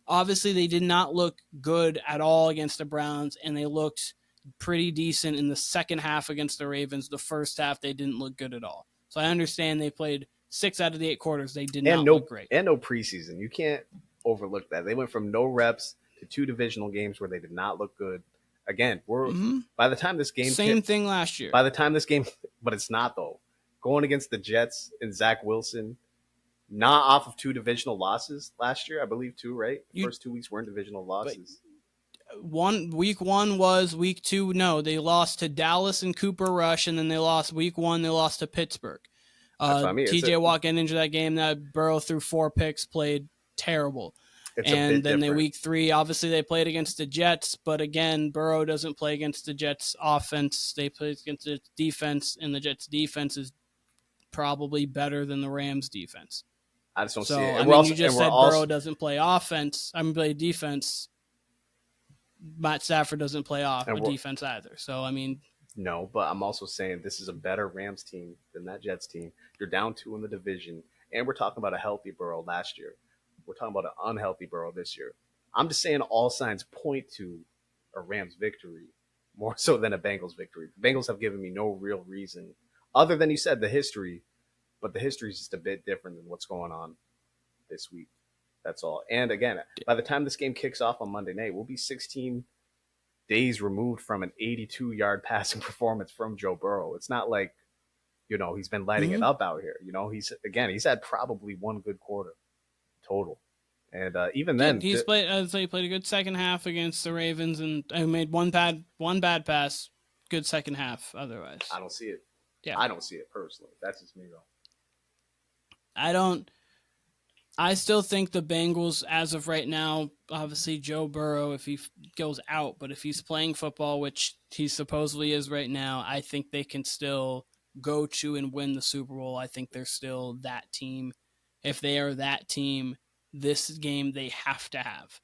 Obviously, they did not look good at all against the Browns, and they looked pretty decent in the second half against the Ravens. The first half, they didn't look good at all. So I understand they played 6 out of the 8 quarters. They did not look great. And no preseason. You can't overlook that. They went from no reps to 2 divisional games where they did not look good. Again, by the time this game thing last year. By the time this game, but it's not though. Going against the Jets and Zach Wilson, not off of 2 divisional losses last year, I believe 2, right? The first 2 weeks weren't divisional losses. Week 1 was. Week 2, no. They lost to Dallas and Cooper Rush, and then they lost week 1. They lost to Pittsburgh. TJ Watt getting into that game. That Burrow threw 4 picks, played terrible. And then week 3, obviously they played against the Jets, but again, Burrow doesn't play against the Jets offense. They play against the defense, and the Jets defense is probably better than the Rams defense. I just don't see it. I mean, you just said Burrow doesn't play offense. I mean, play defense. Matt Stafford doesn't play defense either. So, I mean. No, but I'm also saying this is a better Rams team than that Jets team. You're down 2 in the division, and we're talking about a healthy Burrow last year. We're talking about an unhealthy Burrow this year. I'm just saying all signs point to a Rams victory more so than a Bengals victory. The Bengals have given me no real reason, other than you said the history, but the history is just a bit different than what's going on this week. That's all. And again, by the time this game kicks off on Monday night, we'll be 16 days removed from an 82-yard passing performance from Joe Burrow. It's not like, he's been lighting it up out here. He's had probably 1 good quarter total. And even then, he played a good second half against the Ravens and made one bad pass. Good second half. Otherwise, I don't see it. Yeah, I don't see it personally. That's just me though. I still think the Bengals, as of right now, obviously Joe Burrow, if he goes out, but if he's playing football, which he supposedly is right now, I think they can still go to and win the Super Bowl. I think they're still that team. If they are that team, this game they have to have.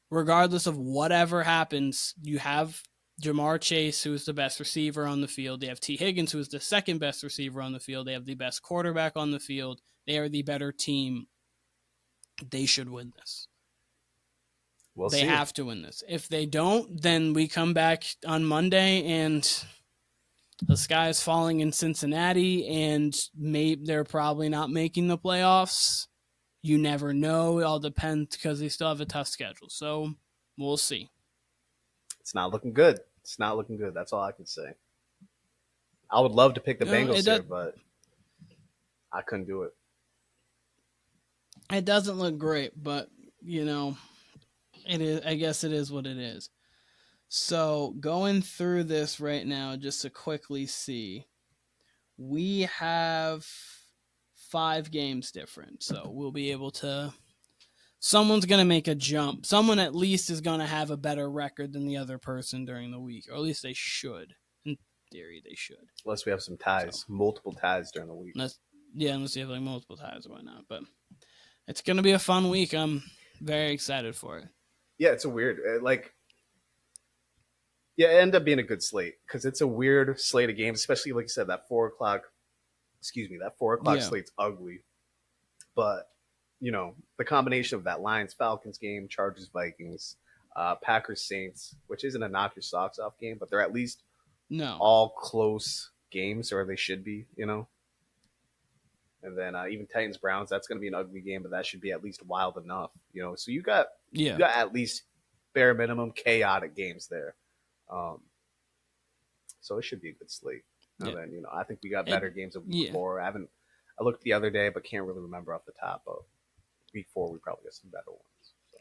Regardless of whatever happens, you have Jamar Chase, who is the best receiver on the field. They have T. Higgins, who is the second best receiver on the field. They have the best quarterback on the field. They are the better team. They should win this. They have to win this. If they don't, then we come back on Monday and the sky is falling in Cincinnati and they're probably not making the playoffs. You never know. It all depends because they still have a tough schedule. So we'll see. It's not looking good. That's all I can say. I would love to pick the Bengals here, but I couldn't do it. It doesn't look great, but, it is. I guess it is what it is. So going through this right now, just to quickly see, we have 5 games different. So we'll be able to, someone's going to make a jump. Someone at least is going to have a better record than the other person during the week, or at least they should. In theory, they should. Unless we have some ties, multiple ties during the week. Unless you have multiple ties or whatnot. But it's going to be a fun week. I'm very excited for it. Yeah, it's a weird, it ended up being a good slate because it's a weird slate of games, especially like you said, that 4 o'clock slate's ugly. But, the combination of that Lions-Falcons game, Chargers-Vikings, Packers-Saints, which isn't a knock your socks off game, but they're at least all close games, or they should be, And then even Titans-Browns, that's going to be an ugly game, but that should be at least wild enough, So you got at least bare minimum chaotic games there. So it should be a good slate. And then, I think we got better games of week 4. I looked the other day, but can't really remember off the top. But week 4, we probably got some better ones. So.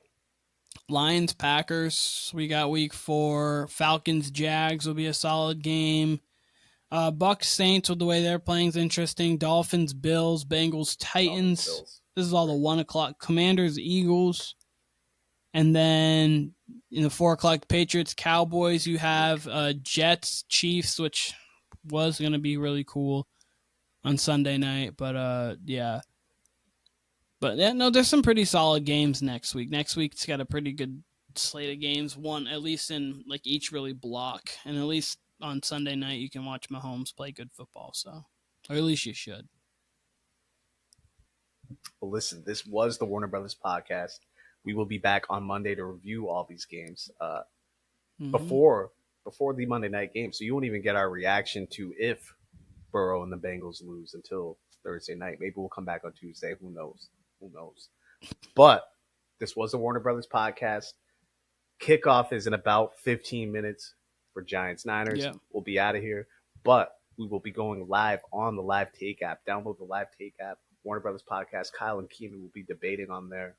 Lions, Packers, we got week 4. Falcons, Jags will be a solid game. Bucks, Saints, with the way they're playing is interesting. Dolphins, Bills, Bengals, Titans. This is all the 1 o'clock. Commanders, Eagles. And then in the 4 o'clock, Patriots, Cowboys, you have Jets, Chiefs, which was going to be really cool on Sunday night. But, yeah. But, there's some pretty solid games next week. Next week's got a pretty good slate of games. One, at least in, each really block. And at least on Sunday night, you can watch Mahomes play good football. So, or at least you should. Well, listen, this was the Warner Brothas podcast. We will be back on Monday to review all these games. Before before the Monday night game. So you won't even get our reaction to if Burrow and the Bengals lose until Thursday night. Maybe we'll come back on Tuesday. Who knows? Who knows? But this was the Warner Brothas podcast. Kickoff is in about 15 minutes for Giants Niners. Yeah. We'll be out of here. But we will be going live on the Live Take app. Download the Live Take app. Warner Brothas podcast. Kyle and Keenan will be debating on there.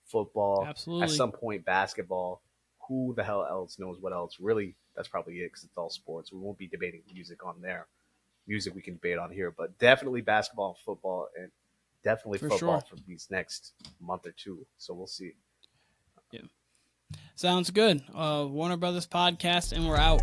Football. Absolutely. At some point, basketball. Who the hell else knows what else? Really, that's probably it because it's all sports. We won't be debating music on there. Music we can debate on here, but definitely basketball and football, and definitely football for these next month or two. So we'll see. Yeah. Sounds good. Warner Brothas podcast, and we're out.